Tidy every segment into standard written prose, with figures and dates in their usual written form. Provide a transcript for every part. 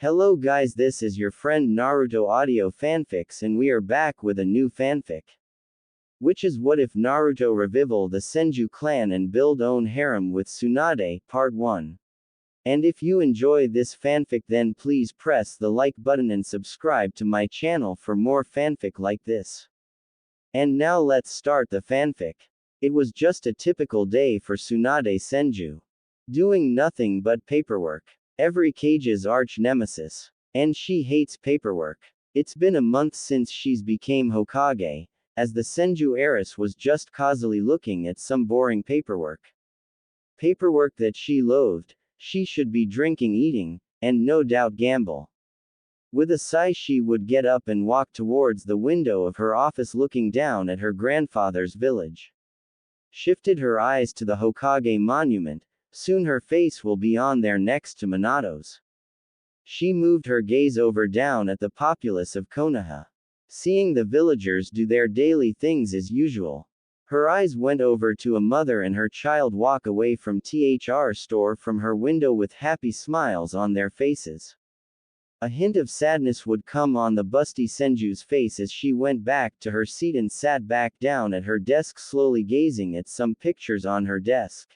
Hello guys, this is your friend Naruto Audio Fanfics and we are back with a new fanfic. Which is what if Naruto revival the Senju clan and build own harem with Tsunade, Part 1. And if you enjoy this fanfic then please press the like button and subscribe to my channel for more fanfic like this. And now let's start the fanfic. It was just a typical day for Tsunade Senju. Doing nothing but paperwork. Every Kage's arch nemesis. And she hates paperwork. It's been a month since she's became Hokage, as the Senju heiress was just casually looking at some boring paperwork. Paperwork that she loathed. She should be drinking, eating, and no doubt gamble. With a sigh she would get up and walk towards the window of her office looking down at her grandfather's village. Shifted her eyes to the Hokage monument. Soon her face will be on there next to Minato's. She moved her gaze over down at the populace of Konoha. Seeing the villagers do their daily things as usual. Her eyes went over to a mother and her child walk away from THR store from her window with happy smiles on their faces. A hint of sadness would come on the busty Senju's face as she went back to her seat and sat back down at her desk slowly gazing at some pictures on her desk.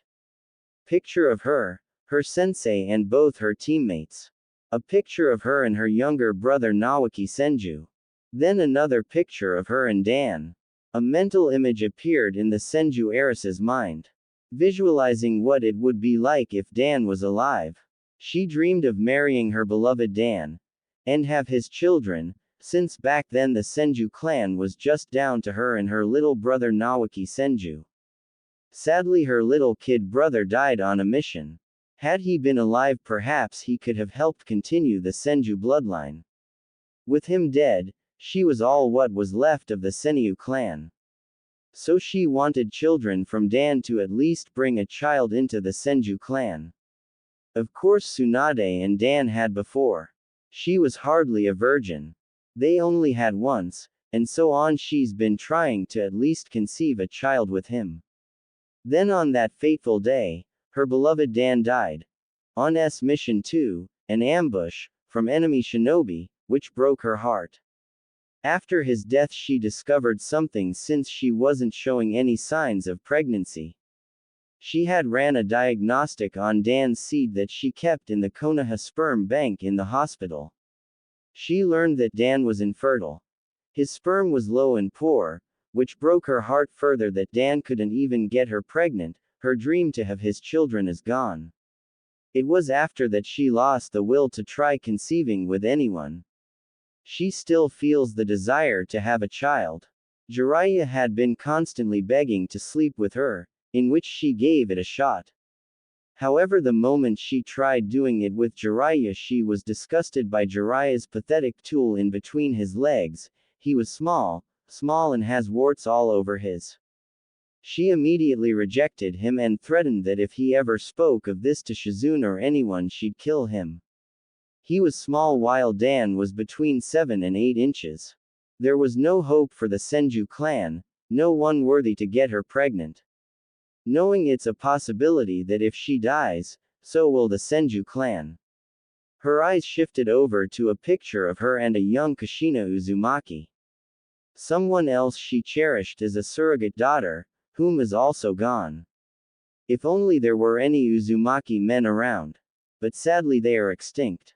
Picture of her, her sensei and both her teammates. A picture of her and her younger brother Nawaki Senju. Then another picture of her and Dan. A mental image appeared in the Senju heiress's mind. Visualizing what it would be like if Dan was alive. She dreamed of marrying her beloved Dan. And have his children, since back then the Senju clan was just down to her and her little brother Nawaki Senju. Sadly her little kid brother died on a mission. Had he been alive perhaps he could have helped continue the Senju bloodline. With him dead, she was all what was left of the Senju clan. So she wanted children from Dan to at least bring a child into the Senju clan. Of course Tsunade and Dan had before. She was hardly a virgin. They only had once, and so on she's been trying to at least conceive a child with him. Then on that fateful day, her beloved Dan died. On mission 2, an ambush, from enemy shinobi, which broke her heart. After his death she discovered something since she wasn't showing any signs of pregnancy. She had ran a diagnostic on Dan's seed that she kept in the Konoha sperm bank in the hospital. She learned that Dan was infertile. His sperm was low and poor, which broke her heart further that Dan couldn't even get her pregnant. Her dream to have his children is gone. It was after that she lost the will to try conceiving with anyone. She still feels the desire to have a child. Jiraiya had been constantly begging to sleep with her, in which she gave it a shot. However, the moment she tried doing it with Jiraiya she was disgusted by Jiraiya's pathetic tool in between his legs. He was small and has warts all over his. She immediately rejected him and threatened that if he ever spoke of this to Shizune or anyone she'd kill him. He was small while Dan was between 7 and 8 inches. There was no hope for the Senju clan, no one worthy to get her pregnant. Knowing it's a possibility that if she dies, so will the Senju clan. Her eyes shifted over to a picture of her and a young Kushina Uzumaki. Someone else she cherished as a surrogate daughter, whom is also gone. If only there were any Uzumaki men around. But sadly they are extinct.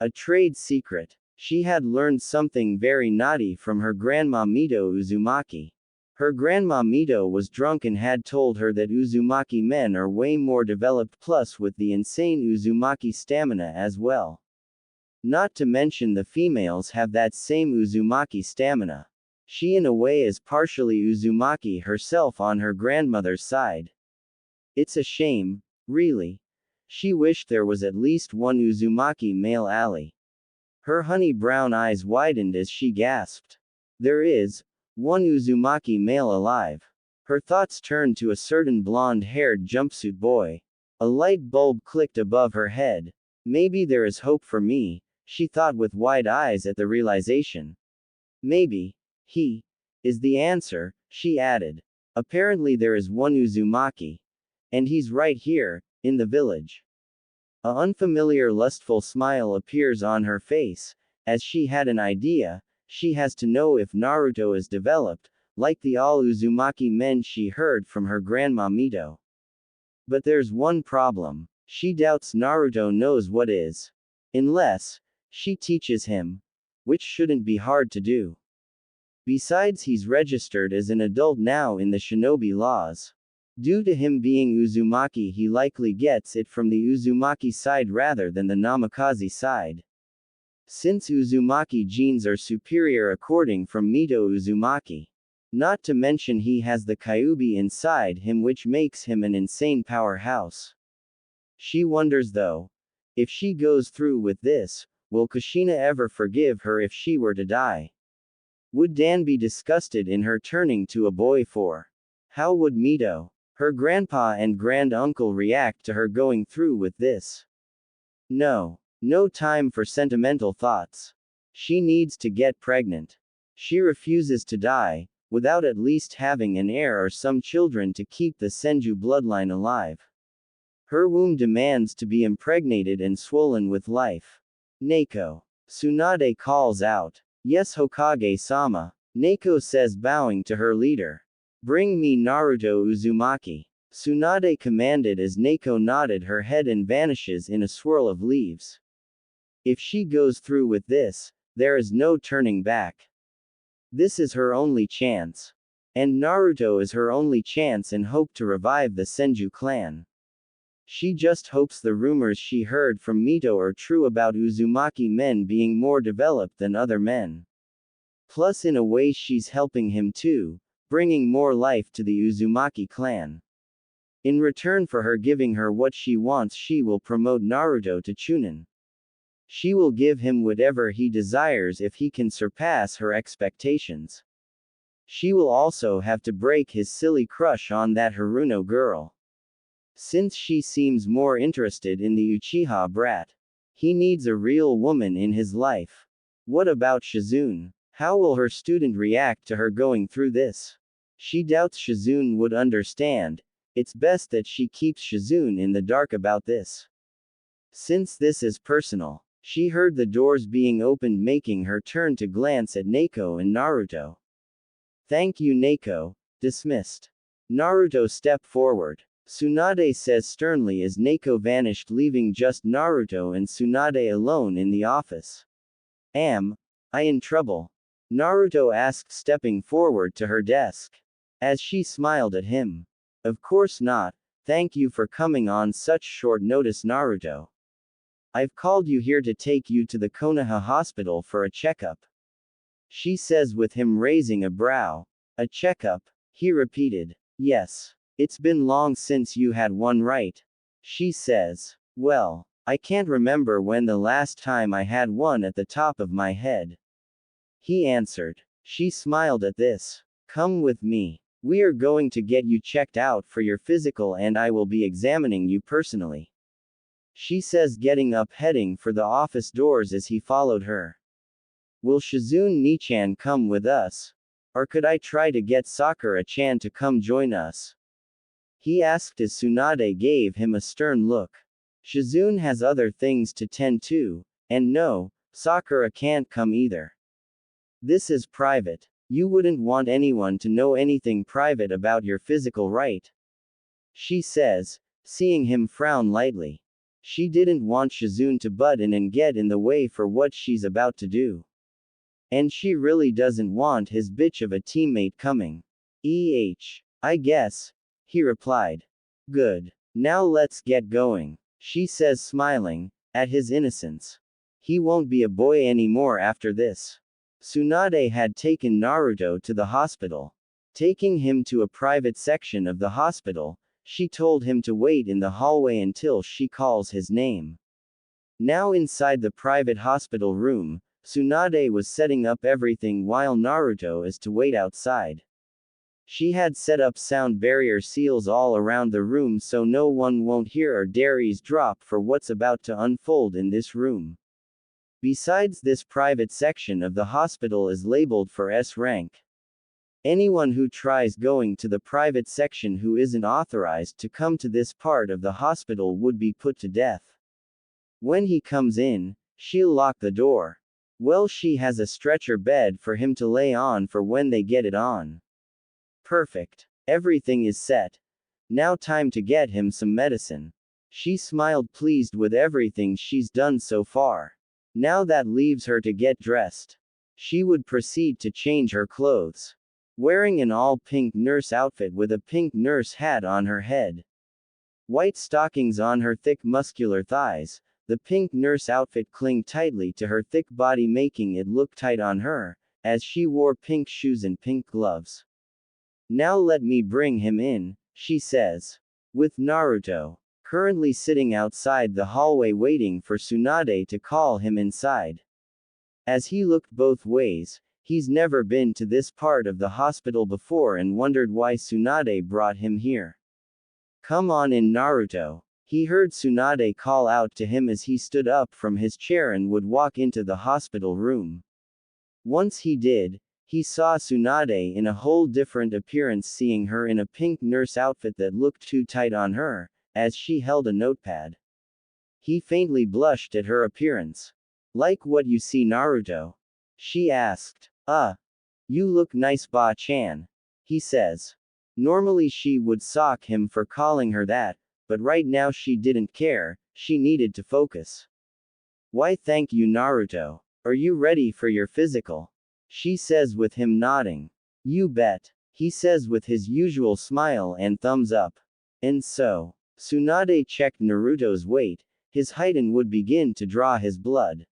A trade secret. She had learned something very naughty from her grandma Mito Uzumaki. Her grandma Mito was drunk and had told her that Uzumaki men are way more developed plus with the insane Uzumaki stamina as well. Not to mention the females have that same Uzumaki stamina. She in a way is partially Uzumaki herself on her grandmother's side. It's a shame, really. She wished there was at least one Uzumaki male ally. Her honey brown eyes widened as she gasped. There is one Uzumaki male alive. Her thoughts turned to a certain blonde-haired jumpsuit boy. A light bulb clicked above her head. Maybe there is hope for me, she thought with wide eyes at the realization. Maybe he is the answer, she added. Apparently there is one Uzumaki. And he's right here, in the village. An unfamiliar lustful smile appears on her face, as she had an idea. She has to know if Naruto is developed, like the all Uzumaki men she heard from her grandma Mito. But there's one problem. She doubts Naruto knows what is. Unless she teaches him, which shouldn't be hard to do. Besides, he's registered as an adult now in the shinobi laws. Due to him being Uzumaki, he likely gets it from the Uzumaki side rather than the Namikaze side. Since Uzumaki genes are superior according from Mito Uzumaki. Not to mention he has the Kyuubi inside him, which makes him an insane powerhouse. She wonders though, if she goes through with this, will Kushina ever forgive her if she were to die? Would Dan be disgusted in her turning to a boy for? How would Mito, her grandpa and grand-uncle react to her going through with this? No time for sentimental thoughts. She needs to get pregnant. She refuses to die, without at least having an heir or some children to keep the Senju bloodline alive. Her womb demands to be impregnated and swollen with life. Neko. Tsunade calls out. Yes, Hokage-sama. Neko says, bowing to her leader. Bring me Naruto Uzumaki. Tsunade commanded as Neko nodded her head and vanishes in a swirl of leaves. If she goes through with this, there is no turning back. This is her only chance. And Naruto is her only chance and hope to revive the Senju clan. She just hopes the rumors she heard from Mito are true about Uzumaki men being more developed than other men. Plus, in a way, she's helping him too, bringing more life to the Uzumaki clan. In return for her giving her what she wants, she will promote Naruto to Chunin. She will give him whatever he desires if he can surpass her expectations. She will also have to break his silly crush on that Haruno girl. Since she seems more interested in the Uchiha brat. He needs a real woman in his life. What about Shizune? How will her student react to her going through this? She doubts Shizune would understand. It's best that she keeps Shizune in the dark about this. Since this is personal. She heard the doors being opened, making her turn to glance at Neko and Naruto. Thank you, Neko. Dismissed. Naruto stepped forward. Tsunade says sternly as Neko vanished, leaving just Naruto and Tsunade alone in the office. Am I in trouble? Naruto asked, stepping forward to her desk. As she smiled at him. Of course not. Thank you for coming on such short notice, Naruto. I've called you here to take you to the Konoha hospital for a checkup. She says with him raising a brow. A checkup? He repeated. Yes. It's been long since you had one, right? She says. Well, I can't remember when the last time I had one at the top of my head. He answered. She smiled at this. Come with me. We are going to get you checked out for your physical and I will be examining you personally. She says, getting up, heading for the office doors as he followed her. Will Shizune Nichan come with us? Or could I try to get Sakura-chan to come join us? He asked as Tsunade gave him a stern look. Shizune has other things to tend to, and no, Sakura can't come either. This is private. You wouldn't want anyone to know anything private about your physical, right? She says, seeing him frown lightly. She didn't want Shizune to butt in and get in the way for what she's about to do. And she really doesn't want his bitch of a teammate coming. I guess. He replied. Good. Now let's get going. She says, smiling at his innocence. He won't be a boy anymore after this. Tsunade had taken Naruto to the hospital. Taking him to a private section of the hospital, she told him to wait in the hallway until she calls his name. Now inside the private hospital room, Tsunade was setting up everything while Naruto is to wait outside. She had set up sound barrier seals all around the room so no one won't hear or dare eavesdrop for what's about to unfold in this room. Besides, this private section of the hospital is labeled for S rank. Anyone who tries going to the private section who isn't authorized to come to this part of the hospital would be put to death. When he comes in, she'll lock the door. Well, she has a stretcher bed for him to lay on for when they get it on. Perfect. Everything is set. Now time to get him some medicine. She smiled, pleased with everything she's done so far. Now that leaves her to get dressed. She would proceed to change her clothes. Wearing an all-pink nurse outfit with a pink nurse hat on her head. White stockings on her thick muscular thighs, the pink nurse outfit clung tightly to her thick body, making it look tight on her, as she wore pink shoes and pink gloves. Now let me bring him in, she says. With Naruto currently sitting outside the hallway waiting for Tsunade to call him inside. As he looked both ways, he's never been to this part of the hospital before and wondered why Tsunade brought him here. Come on in, Naruto. He heard Tsunade call out to him as he stood up from his chair and would walk into the hospital room. Once he did, he saw Tsunade in a whole different appearance, seeing her in a pink nurse outfit that looked too tight on her, as she held a notepad. He faintly blushed at her appearance. Like what you see, Naruto? She asked. You look nice, Ba-chan. He says. Normally she would sock him for calling her that, but right now she didn't care, she needed to focus. Why thank you, Naruto. Are you ready for your physical? She says with him nodding. You bet. He says with his usual smile and thumbs up. And so, Tsunade checked Naruto's weight, his height, and would begin to draw his blood.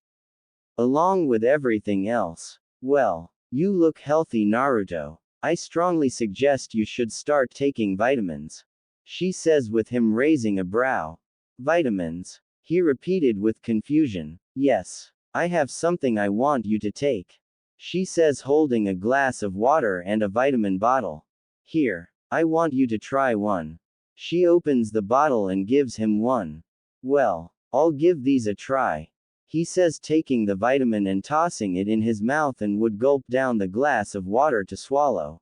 Along with everything else. Well, you look healthy, Naruto. I strongly suggest you should start taking vitamins. She says with him raising a brow. Vitamins? He repeated with confusion. Yes. I have something I want you to take. She says, holding a glass of water and a vitamin bottle. Here. I want you to try one. She opens the bottle and gives him one. Well, I'll give these a try. He says, taking the vitamin and tossing it in his mouth, and would gulp down the glass of water to swallow.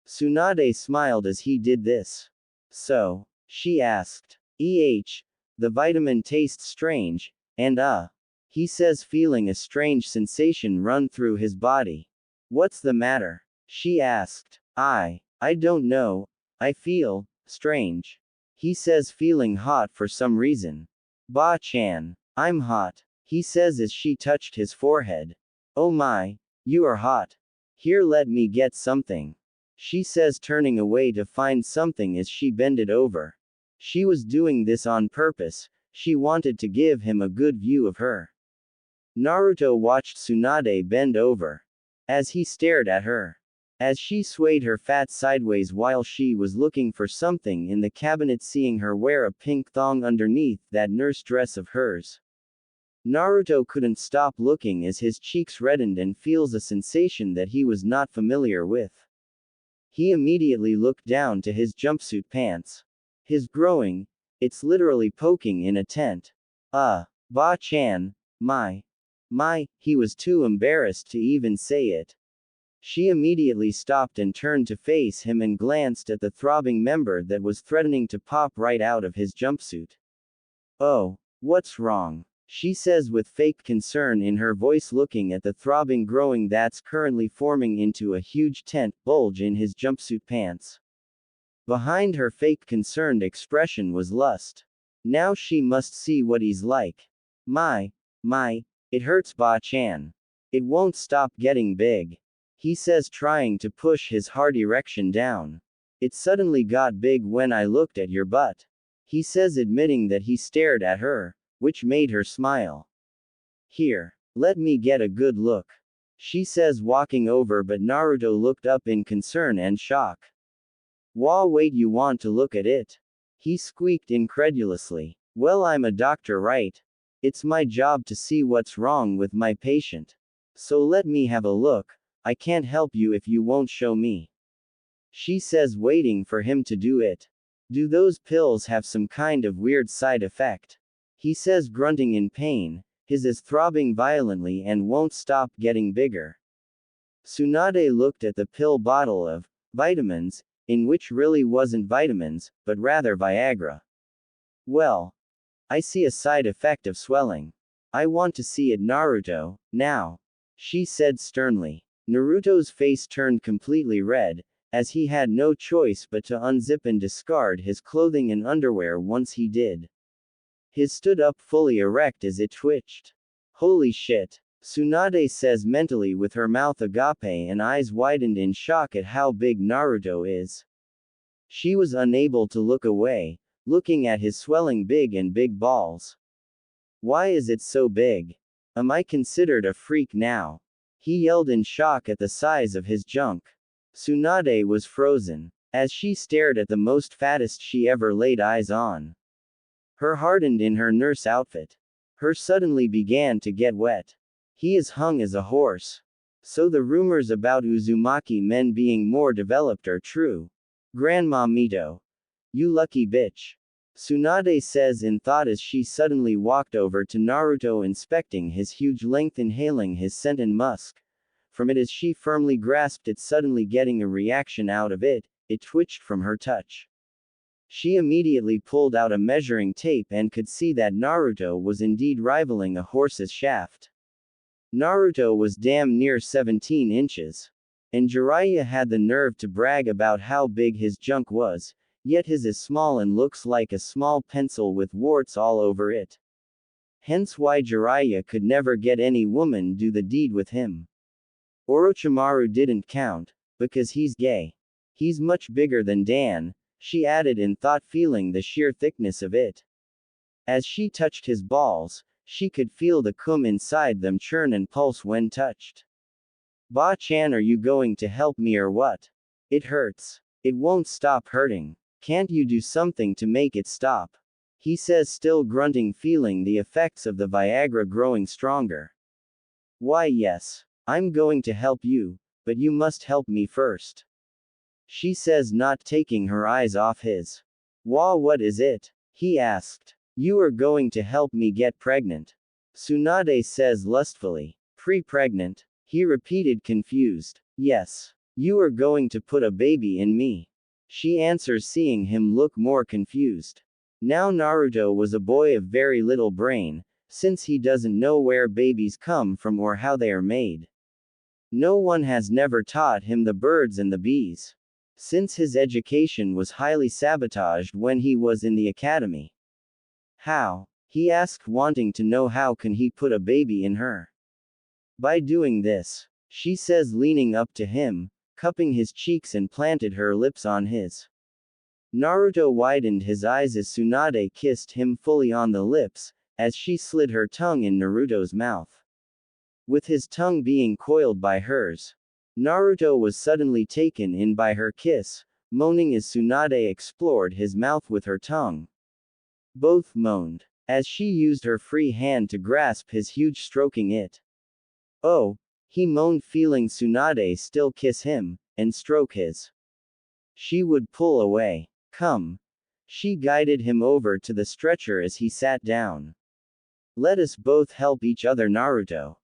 Tsunade smiled as he did this. So? She asked. The vitamin tastes strange, and he says, feeling a strange sensation run through his body. What's the matter? She asked. I don't know. I feel strange. He says, feeling hot for some reason. Ba-chan, I'm hot. He says as she touched his forehead. Oh my, you are hot. Here, let me get something. She says, turning away to find something as she bended over. She was doing this on purpose, she wanted to give him a good view of her. Naruto watched Tsunade bend over. As he stared at her. As she swayed her fat sideways while she was looking for something in the cabinet, seeing her wear a pink thong underneath that nurse dress of hers. Naruto couldn't stop looking as his cheeks reddened and feels a sensation that he was not familiar with. He immediately looked down to his jumpsuit pants. His growing, it's literally poking in a tent. Ba-chan, he was too embarrassed to even say it. She immediately stopped and turned to face him and glanced at the throbbing member that was threatening to pop right out of his jumpsuit. Oh, what's wrong? She says with fake concern in her voice, looking at the throbbing growing that's currently forming into a huge tent bulge in his jumpsuit pants. Behind her fake concerned expression was lust. Now she must see what he's like. It hurts, Ba-chan. It won't stop getting big. He says, trying to push his hard erection down. It suddenly got big when I looked at your butt. He says, admitting that he stared at her, which made her smile. Here, let me get a good look. She says, walking over, but Naruto looked up in concern and shock. Wait, you want to look at it? He squeaked incredulously. Well, I'm a doctor, right? It's my job to see what's wrong with my patient. So let me have a look. I can't help you if you won't show me. She says, waiting for him to do it. Do those pills have some kind of weird side effect? He says, grunting in pain. His is throbbing violently and won't stop getting bigger. Tsunade looked at the pill bottle of vitamins, in which really wasn't vitamins, but rather Viagra. Well, I see a side effect of swelling. I want to see it, Naruto, now. She said sternly. Naruto's face turned completely red, as he had no choice but to unzip and discard his clothing and underwear once he did. His stood up fully erect as it twitched. Holy shit. Tsunade says mentally with her mouth agape and eyes widened in shock at how big Naruto is. She was unable to look away, looking at his swelling big balls. Why is it so big? Am I considered a freak now? He yelled in shock at the size of his junk. Tsunade was frozen, as she stared at the most fattest she ever laid eyes on. Her hardened in her nurse outfit. Her suddenly began to get wet. He is hung as a horse. So the rumors about Uzumaki men being more developed are true. Grandma Mito. You lucky bitch. Tsunade says in thought as she suddenly walked over to Naruto inspecting his huge length, inhaling his scent and musk. From it as she firmly grasped it, suddenly getting a reaction out of it, it twitched from her touch. She immediately pulled out a measuring tape and could see that Naruto was indeed rivaling a horse's shaft. Naruto was damn near 17 inches. And Jiraiya had the nerve to brag about how big his junk was, yet his is small and looks like a small pencil with warts all over it. Hence why Jiraiya could never get any woman do the deed with him. Orochimaru didn't count, because he's gay. He's much bigger than Dan, she added in thought, feeling the sheer thickness of it. As she touched his balls, she could feel the cum inside them churn and pulse when touched. Ba-chan, are you going to help me or what? It hurts. It won't stop hurting. Can't you do something to make it stop? He says, still grunting, feeling the effects of the Viagra growing stronger. Why yes. I'm going to help you, but you must help me first. She says, not taking her eyes off his. What is it? He asked. You are going to help me get pregnant. Tsunade says lustfully. Pre-pregnant? He repeated, confused. Yes. You are going to put a baby in me. She answers, seeing him look more confused. Now Naruto was a boy of very little brain, since he doesn't know where babies come from or how they are made. No one has never taught him the birds and the bees. Since his education was highly sabotaged when he was in the academy. How? He asked, wanting to know how can he put a baby in her. By doing this, she says, leaning up to him, cupping his cheeks and planted her lips on his. Naruto widened his eyes as Tsunade kissed him fully on the lips, as she slid her tongue in Naruto's mouth. With his tongue being coiled by hers, Naruto was suddenly taken in by her kiss, moaning as Tsunade explored his mouth with her tongue. Both moaned, as she used her free hand to grasp his huge, stroking it. Oh, he moaned, feeling Tsunade still kiss him, and stroke his. She would pull away. Come. She guided him over to the stretcher as he sat down. Let us both help each other, Naruto.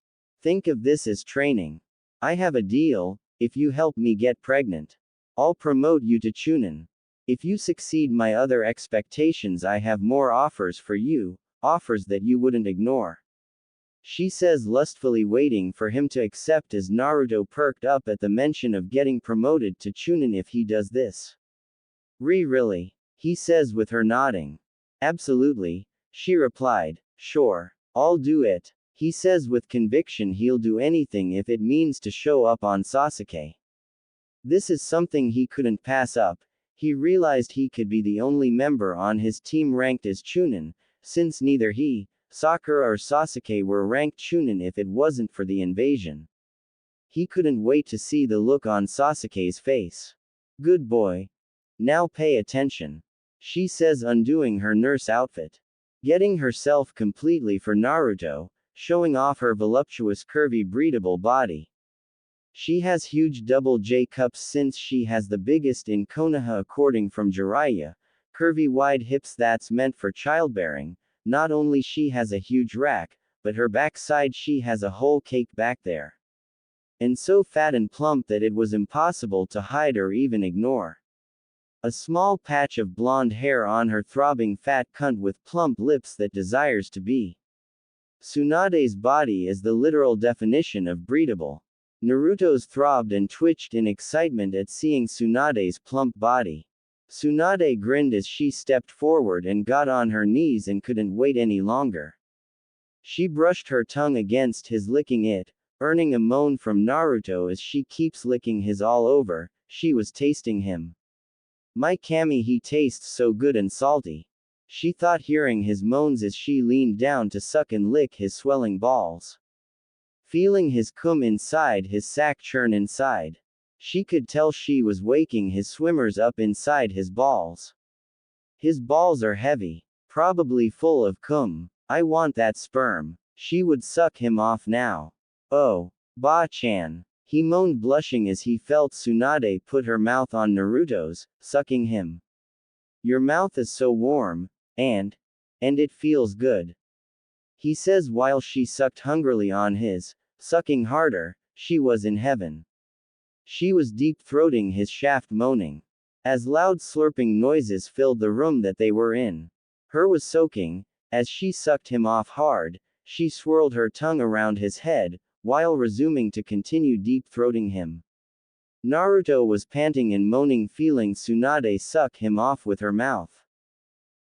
Think of this as training. I have a deal. If you help me get pregnant, I'll promote you to Chunin. If you succeed my other expectations, I have more offers for you, offers that you wouldn't ignore. She says lustfully, waiting for him to accept as Naruto perked up at the mention of getting promoted to Chunin if he does this. Really? He says with her nodding. Absolutely, she replied. Sure, I'll do it. He says with conviction he'll do anything if it means to show up on Sasuke. This is something he couldn't pass up. He realized he could be the only member on his team ranked as Chunin, since neither he, Sakura or Sasuke were ranked Chunin if it wasn't for the invasion. He couldn't wait to see the look on Sasuke's face. Good boy. Now pay attention. She says, undoing her nurse outfit. Getting herself completely for Naruto, showing off her voluptuous curvy breathable body. She has huge double J cups since she has the biggest in Konoha according from Jiraiya, curvy wide hips that's meant for childbearing. Not only she has a huge rack, but her backside she has a whole cake back there. And so fat and plump that it was impossible to hide or even ignore. A small patch of blonde hair on her throbbing fat cunt with plump lips that desires to be. Tsunade's body is the literal definition of breedable. Naruto's throbbed and twitched in excitement at seeing Tsunade's plump body. Tsunade grinned as she stepped forward and got on her knees and couldn't wait any longer. She brushed her tongue against his, licking it, earning a moan from Naruto as she keeps licking his all over. She was tasting him. My Kami, he tastes so good and salty. She thought, hearing his moans as she leaned down to suck and lick his swelling balls. Feeling his cum inside his sack churn inside. She could tell she was waking his swimmers up inside his balls. His balls are heavy, probably full of cum. I want that sperm. She would suck him off now. Oh, Ba-chan. He moaned, blushing as he felt Tsunade put her mouth on Naruto's, sucking him. Your mouth is so warm, and it feels good, he says while she sucked hungrily on his, sucking harder. She was in heaven. She was deep-throating his shaft, moaning. As loud slurping noises filled the room that they were in. Her was soaking. As she sucked him off hard, she swirled her tongue around his head, while resuming to continue deep-throating him. Naruto was panting and moaning, feeling Tsunade suck him off with her mouth.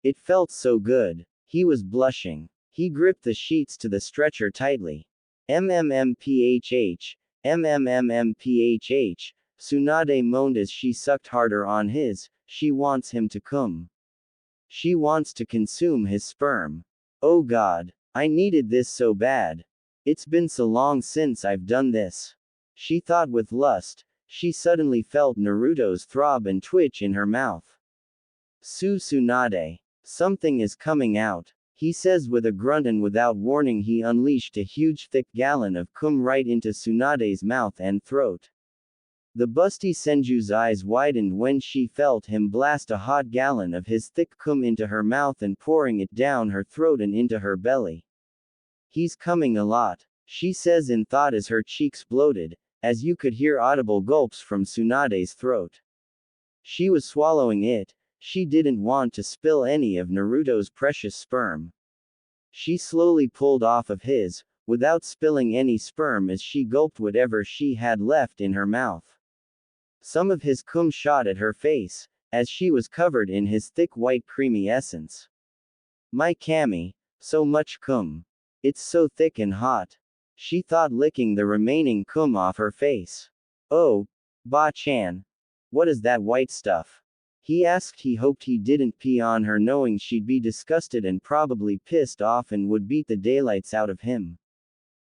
It felt so good. He was blushing. He gripped the sheets to the stretcher tightly. MMMPHH, MMMMPHH, Tsunade moaned as she sucked harder on his. She wants him to cum. She wants to consume his sperm. Oh God, I needed this so bad. It's been so long since I've done this. She thought with lust. She suddenly felt Naruto's throb and twitch in her mouth. Tsunade. Something is coming out, he says with a grunt, and without warning he unleashed a huge thick gallon of cum right into Tsunade's mouth and throat. The busty Senju's eyes widened when she felt him blast a hot gallon of his thick cum into her mouth and pouring it down her throat and into her belly. He's coming a lot, she says in thought as her cheeks bloated, as you could hear audible gulps from Tsunade's throat. She was swallowing it. She didn't want to spill any of Naruto's precious sperm. She slowly pulled off of his, without spilling any sperm, as she gulped whatever she had left in her mouth. Some of his cum shot at her face, as she was covered in his thick white creamy essence. My Kami, so much cum. It's so thick and hot. She thought, licking the remaining cum off her face. Oh, Ba-chan. What is that white stuff? He asked. He hoped he didn't pee on her, knowing she'd be disgusted and probably pissed off and would beat the daylights out of him.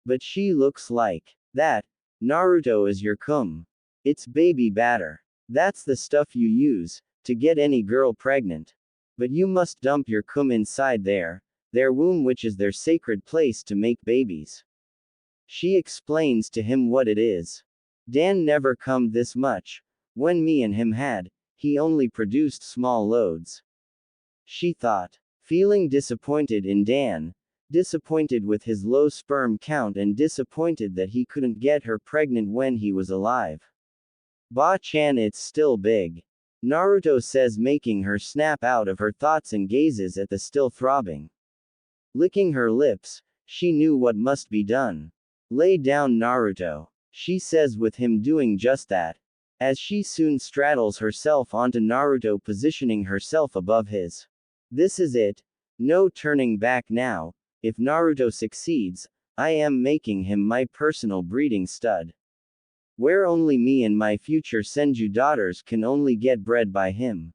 But she looks like that. Naruto, is your cum. It's baby batter. That's the stuff you use to get any girl pregnant. But you must dump your cum inside their womb, which is their sacred place to make babies. She explains to him what it is. Dan never cummed this much. When me and him had, he only produced small loads. She thought. Feeling disappointed in Dan, disappointed with his low sperm count, and disappointed that he couldn't get her pregnant when he was alive. Ba-chan, it's still big. Naruto says, making her snap out of her thoughts and gazes at the still throbbing. Licking her lips, she knew what must be done. Lay down, Naruto, she says, with him doing just that. As she soon straddles herself onto Naruto, positioning herself above his. This is it. No turning back now. If Naruto succeeds, I am making him my personal breeding stud. Where only me and my future Senju daughters can only get bred by him.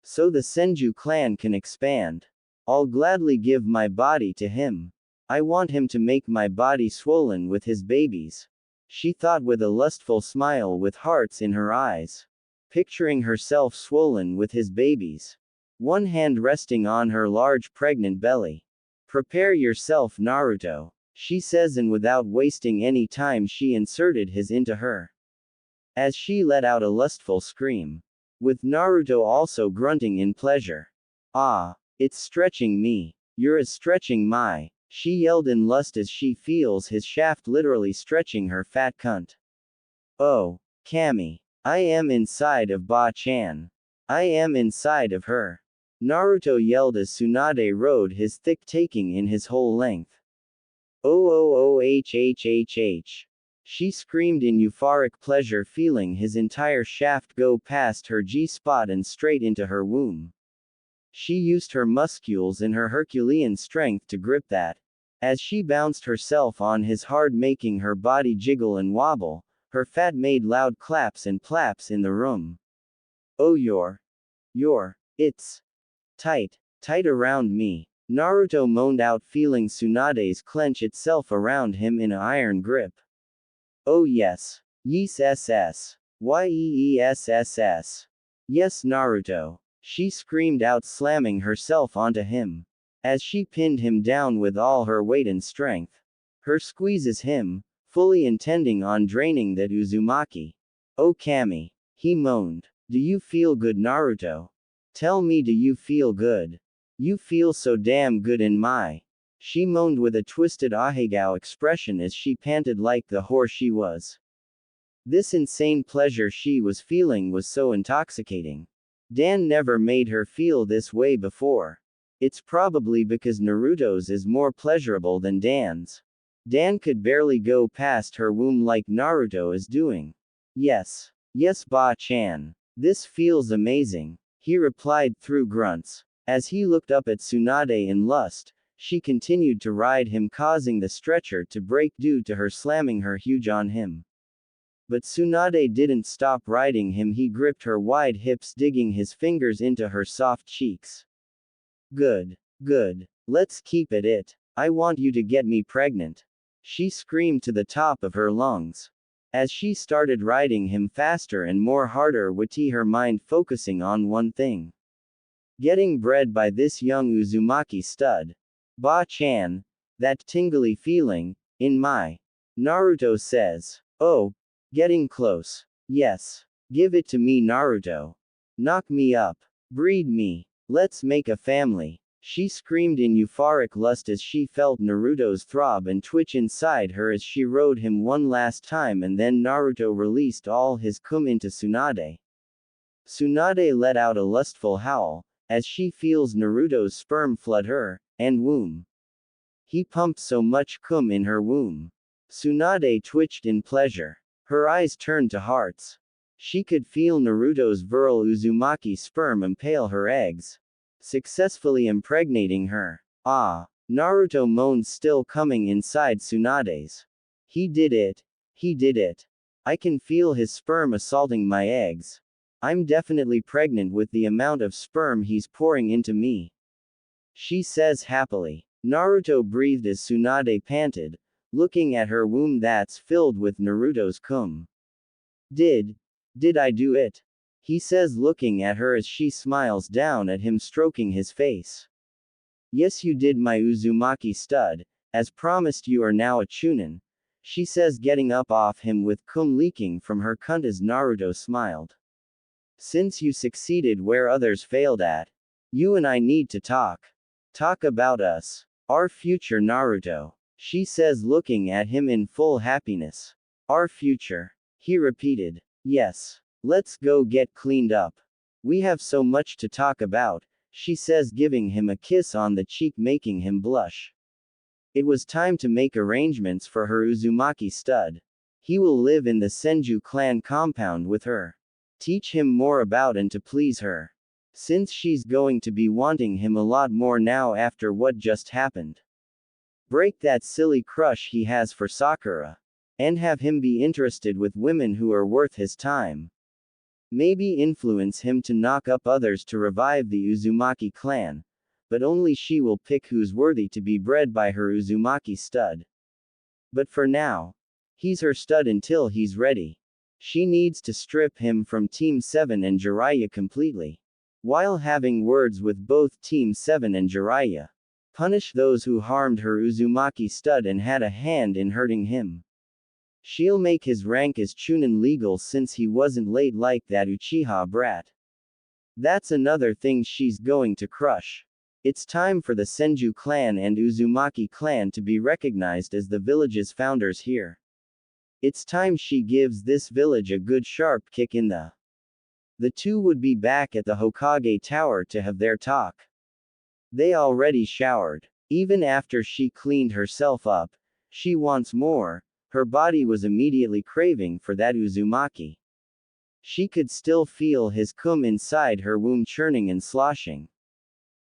So the Senju clan can expand. I'll gladly give my body to him. I want him to make my body swollen with his babies. She thought with a lustful smile with hearts in her eyes. Picturing herself swollen with his babies. One hand resting on her large pregnant belly. Prepare yourself, Naruto, she says, and without wasting any time she inserted his into her. As she let out a lustful scream. With Naruto also grunting in pleasure. Ah, it's stretching me. You're stretching my. She yelled in lust as she feels his shaft literally stretching her fat cunt. Oh, Kami. I am inside of Ba-chan. I am inside of her. Naruto yelled as Tsunade rode his thick taking in his whole length. Oh. She screamed in euphoric pleasure, feeling his entire shaft go past her G-spot and straight into her womb. She used her muscles and her Herculean strength to grip that. As she bounced herself on his hard, making her body jiggle and wobble, her fat made loud claps and plaps in the room. Oh, it's tight around me. Naruto moaned out, feeling Tsunade's clench itself around him in an iron grip. Oh yes. Yes. Yes, Naruto. She screamed out, slamming herself onto him. As she pinned him down with all her weight and strength. Her squeezes him, fully intending on draining that Uzumaki. Oh Kami. He moaned. Do you feel good, Naruto? Tell me, do you feel good? You feel so damn good in my. She moaned with a twisted ahegao expression as she panted like the whore she was. This insane pleasure she was feeling was so intoxicating. Dan never made her feel this way before. It's probably because Naruto's is more pleasurable than Dan's. Dan could barely go past her womb like Naruto is doing. Yes, Ba-chan. This feels amazing, he replied through grunts. As he looked up at Tsunade in lust, she continued to ride him, causing the stretcher to break due to her slamming her huge on him. But Tsunade didn't stop riding him. He gripped her wide hips, digging his fingers into her soft cheeks. Good. Let's keep at it. I want you to get me pregnant. She screamed to the top of her lungs. As she started riding him faster and more harder, with her mind focusing on one thing. Getting bred by this young Uzumaki stud. Ba-chan. That tingly feeling, in my. Naruto says. Oh. Getting close. Yes. Give it to me, Naruto. Knock me up. Breed me. Let's make a family. She screamed in euphoric lust as she felt Naruto's throb and twitch inside her as she rode him one last time, and then Naruto released all his cum into Tsunade. Tsunade let out a lustful howl, as she feels Naruto's sperm flood her, and womb. He pumped so much cum in her womb. Tsunade twitched in pleasure. Her eyes turned to hearts. She could feel Naruto's virile Uzumaki sperm impale her eggs, successfully impregnating her. Ah! Naruto moaned, still coming inside Tsunade's. He did it. I can feel his sperm assaulting my eggs. I'm definitely pregnant with the amount of sperm he's pouring into me. She says happily. Naruto breathed as Tsunade panted, looking at her womb that's filled with Naruto's cum. Did I do it? He says, looking at her as she smiles down at him, stroking his face. Yes, you did, my Uzumaki stud. As promised, you are now a chunin. She says, getting up off him with cum leaking from her cunt as Naruto smiled. Since you succeeded where others failed at, you and I need to talk. Talk about us. Our future, Naruto. She says, looking at him in full happiness. Our future. He repeated. Yes. Let's go get cleaned up. We have so much to talk about, she says, giving him a kiss on the cheek, making him blush. It was time to make arrangements for her Uzumaki stud. He will live in the Senju clan compound with her. Teach him more about and to please her. Since she's going to be wanting him a lot more now after what just happened. Break that silly crush he has for Sakura. And have him be interested with women who are worth his time. Maybe influence him to knock up others to revive the Uzumaki clan. But only she will pick who's worthy to be bred by her Uzumaki stud. But for now, he's her stud until he's ready. She needs to strip him from Team 7 and Jiraiya completely. While having words with both Team 7 and Jiraiya. Punish those who harmed her Uzumaki stud and had a hand in hurting him. She'll make his rank as chunin legal since he wasn't late like that Uchiha brat. That's another thing she's going to crush. It's time for the Senju clan and Uzumaki clan to be recognized as the village's founders here. It's time she gives this village a good sharp kick in the The two would be back at the Hokage Tower to have their talk. They already showered. Even after she cleaned herself up, she wants more. Her body was immediately craving for that Uzumaki. She could still feel his cum inside her womb churning and sloshing.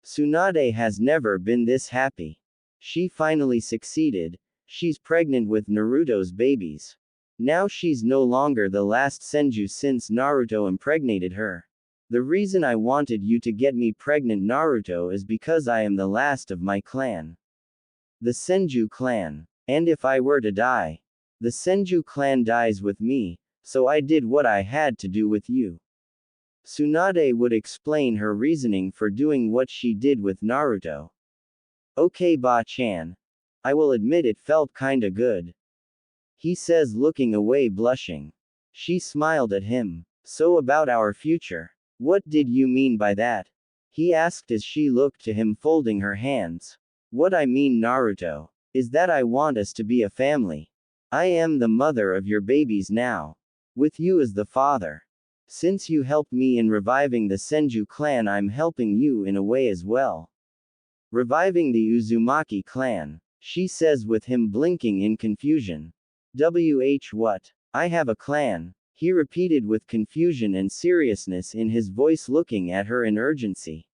Tsunade has never been this happy. She finally succeeded. She's pregnant with Naruto's babies. Now she's no longer the last Senju since Naruto impregnated her. The reason I wanted you to get me pregnant, Naruto, is because I am the last of my clan. The Senju clan. And if I were to die, the Senju clan dies with me, so I did what I had to do with you. Tsunade would explain her reasoning for doing what she did with Naruto. Okay, Ba-chan. I will admit it felt kinda good. He says, looking away, blushing. She smiled at him. So about our future. What did you mean by that? He asked as she looked to him, folding her hands. What I mean, Naruto, is that I want us to be a family. I am the mother of your babies now. With you as the father. Since you helped me in reviving the Senju clan, I'm helping you in a way as well. Reviving the Uzumaki clan, she says with him blinking in confusion. What? I have a clan, he repeated with confusion and seriousness in his voice, looking at her in urgency.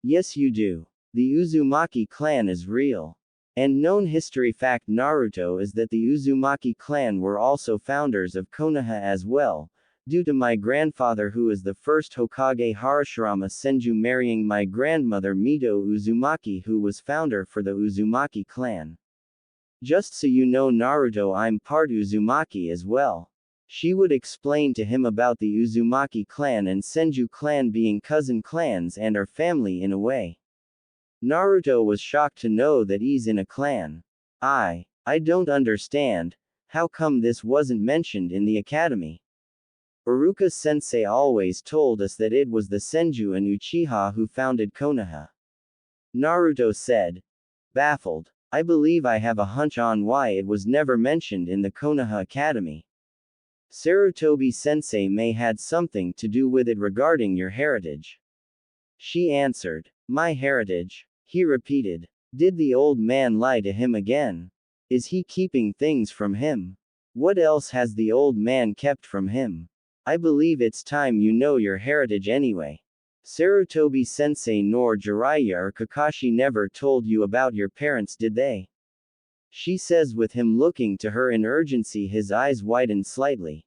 Yes, you do. The Uzumaki clan is real. And known history fact, Naruto, is that the Uzumaki clan were also founders of Konoha as well, due to my grandfather, who is the first Hokage Hashirama Senju, marrying my grandmother Mito Uzumaki, who was founder for the Uzumaki clan. Just so you know, Naruto, I'm part Uzumaki as well. She would explain to him about the Uzumaki clan and Senju clan being cousin clans and are family in a way. Naruto was shocked to know that he's in a clan. I don't understand. How come this wasn't mentioned in the academy? Iruka-sensei always told us that it was the Senju and Uchiha who founded Konoha. Naruto said, baffled. I believe I have a hunch on why it was never mentioned in the Konoha Academy. Sarutobi-sensei may had something to do with it regarding your heritage. She answered. My heritage? He repeated. Did the old man lie to him again? Is he keeping things from him? What else has the old man kept from him? I believe it's time you know your heritage anyway. Sarutobi-sensei nor Jiraiya or Kakashi never told you about your parents, did they? She says with him looking to her in urgency, his eyes widened slightly.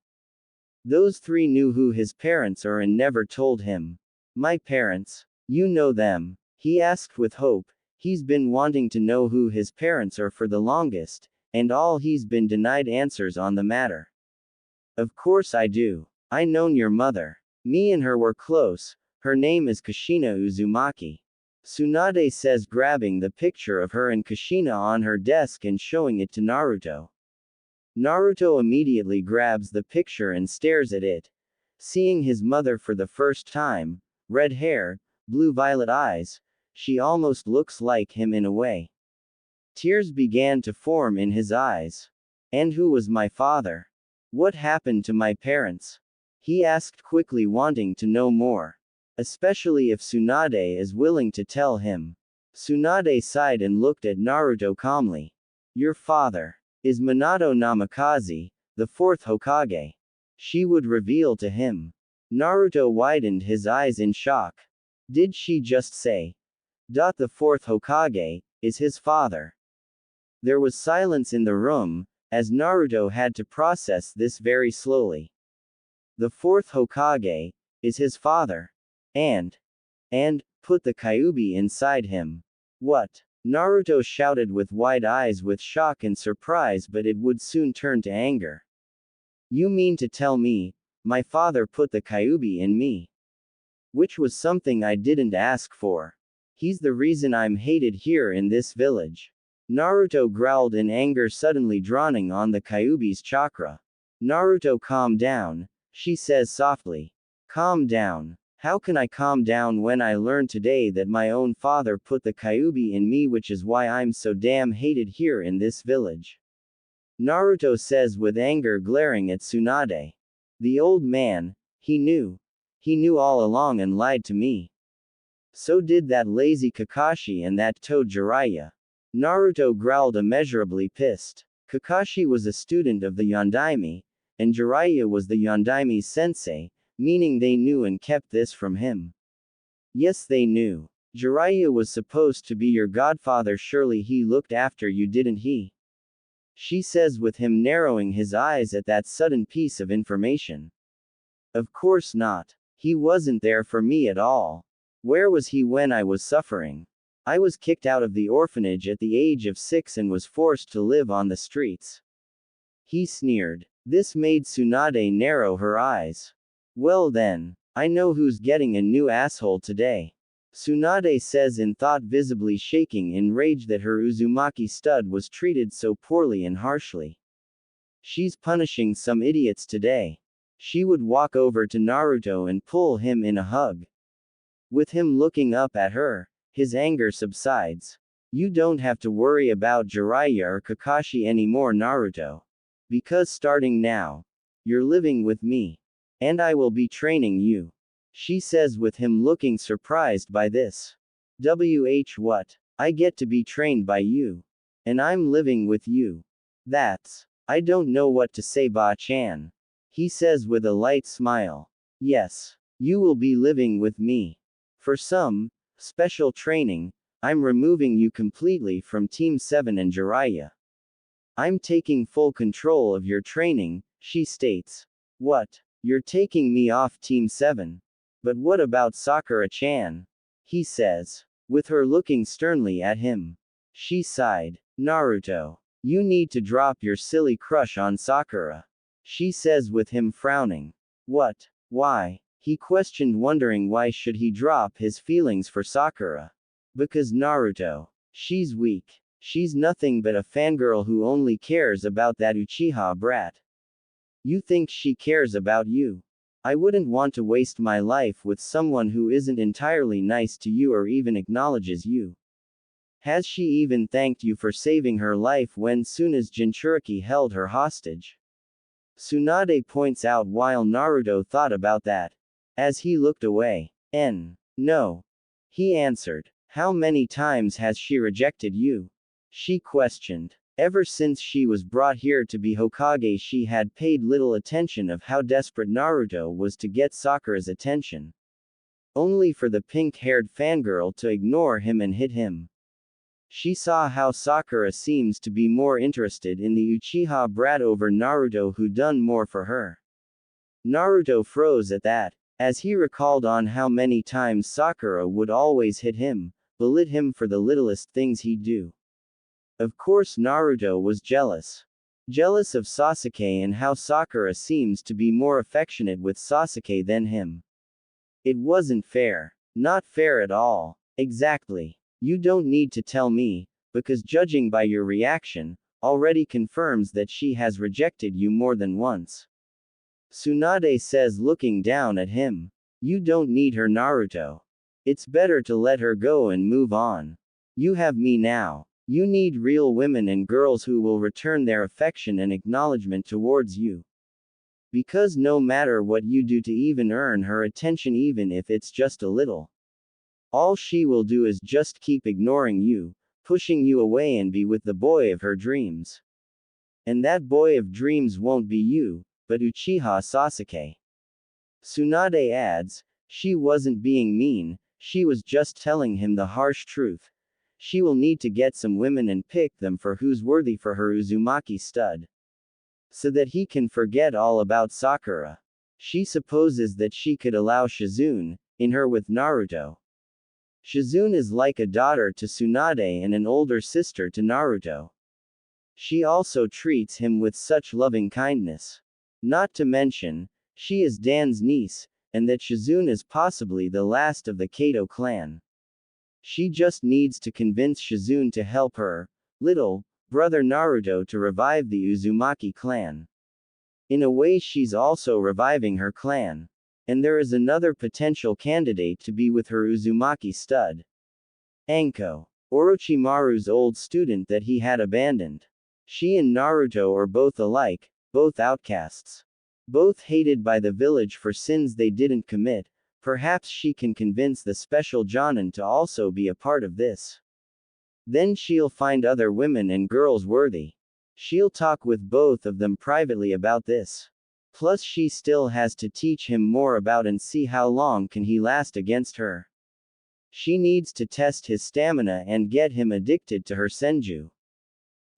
Those three knew who his parents are and never told him. My parents? You know them? He asked with hope. He's been wanting to know who his parents are for the longest, and all he's been denied answers on the matter. Of course I do. I known your mother. Me and her were close. Her name is Kushina Uzumaki. Tsunade says, grabbing the picture of her and Kushina on her desk and showing it to Naruto. Naruto immediately grabs the picture and stares at it. Seeing his mother for the first time, red hair, blue-violet eyes, she almost looks like him in a way. Tears began to form in his eyes. And who was my father? What happened to my parents? He asked quickly, wanting to know more. Especially if Tsunade is willing to tell him. Tsunade sighed and looked at Naruto calmly. Your father is Minato Namikaze, the fourth Hokage. She would reveal to him. Naruto widened his eyes in shock. Did she just say? The fourth Hokage is his father. There was silence in the room, as Naruto had to process this very slowly. The fourth Hokage is his father. And put the Kyuubi inside him. What? Naruto shouted with wide eyes with shock and surprise, but it would soon turn to anger. You mean to tell me, my father put the Kyuubi in me? Which was something I didn't ask for. He's the reason I'm hated here in this village. Naruto growled in anger, suddenly drawing on the Kyuubi's chakra. Naruto, calm down, she says softly. Calm down. How can I calm down when I learned today that my own father put the Kyuubi in me, which is why I'm so damn hated here in this village? Naruto says with anger, glaring at Tsunade. The old man, he knew. He knew all along and lied to me. So did that lazy Kakashi and that toad Jiraiya. Naruto growled, immeasurably pissed. Kakashi was a student of the Yondaime, and Jiraiya was the Yondaime's sensei, meaning they knew and kept this from him. Yes, they knew. Jiraiya was supposed to be your godfather, surely he looked after you, didn't he? She says, with him narrowing his eyes at that sudden piece of information. Of course not. He wasn't there for me at all. Where was he when I was suffering? I was kicked out of the orphanage at the age of 6 and was forced to live on the streets. He sneered. This made Tsunade narrow her eyes. Well then, I know who's getting a new asshole today. Tsunade says in thought, visibly shaking in rage that her Uzumaki stud was treated so poorly and harshly. She's punishing some idiots today. She would walk over to Naruto and pull him in a hug. With him looking up at her, his anger subsides. You don't have to worry about Jiraiya or Kakashi anymore, Naruto. Because starting now, you're living with me. And I will be training you. She says with him looking surprised by this. What? I get to be trained by you. And I'm living with you. That's. I don't know what to say, Ba-chan. He says with a light smile. Yes. You will be living with me. For some special training, I'm removing you completely from Team 7 and Jiraiya. I'm taking full control of your training, she states. What? You're taking me off Team 7? But what about Sakura-chan? He says, with her looking sternly at him. She sighed. Naruto, you need to drop your silly crush on Sakura. She says with him frowning. What? Why? He questioned, wondering why should he drop his feelings for Sakura. Because Naruto. She's weak. She's nothing but a fangirl who only cares about that Uchiha brat. You think she cares about you? I wouldn't want to waste my life with someone who isn't entirely nice to you or even acknowledges you. Has she even thanked you for saving her life when soon as Jinchuriki held her hostage? Tsunade points out while Naruto thought about that. As he looked away. No. He answered. How many times has she rejected you? She questioned. Ever since she was brought here to be Hokage, she had paid little attention of how desperate Naruto was to get Sakura's attention. Only for the pink-haired fangirl to ignore him and hit him. She saw how Sakura seems to be more interested in the Uchiha brat over Naruto, who done more for her. Naruto froze at that, as he recalled on how many times Sakura would always hit him, belittle him for the littlest things he'd do. Of course Naruto was jealous. Jealous of Sasuke and how Sakura seems to be more affectionate with Sasuke than him. It wasn't fair. Not fair at all. Exactly. You don't need to tell me, because judging by your reaction, already confirms that she has rejected you more than once. Tsunade says, looking down at him. You don't need her, Naruto. It's better to let her go and move on. You have me now. You need real women and girls who will return their affection and acknowledgement towards you. Because no matter what you do to even earn her attention, even if it's just a little, all she will do is just keep ignoring you, pushing you away and be with the boy of her dreams. And that boy of dreams won't be you, but Uchiha Sasuke. Tsunade adds, she wasn't being mean, she was just telling him the harsh truth. She will need to get some women and pick them for who's worthy for her Uzumaki stud. So that he can forget all about Sakura. She supposes that she could allow Shizune in her with Naruto. Shizune is like a daughter to Tsunade and an older sister to Naruto. She also treats him with such loving kindness. Not to mention, she is Dan's niece, and that Shizune is possibly the last of the Kato clan. She just needs to convince Shizune to help her little brother Naruto to revive the Uzumaki clan. In a way, she's also reviving her clan. And there is another potential candidate to be with her Uzumaki stud. Anko, Orochimaru's old student that he had abandoned. She and Naruto are both alike, both outcasts. Both hated by the village for sins they didn't commit, Perhaps she can convince the special Jonin to also be a part of this. Then she'll find other women and girls worthy. She'll talk with both of them privately about this. Plus she still has to teach him more about and see how long can he last against her. She needs to test his stamina and get him addicted to her Senju.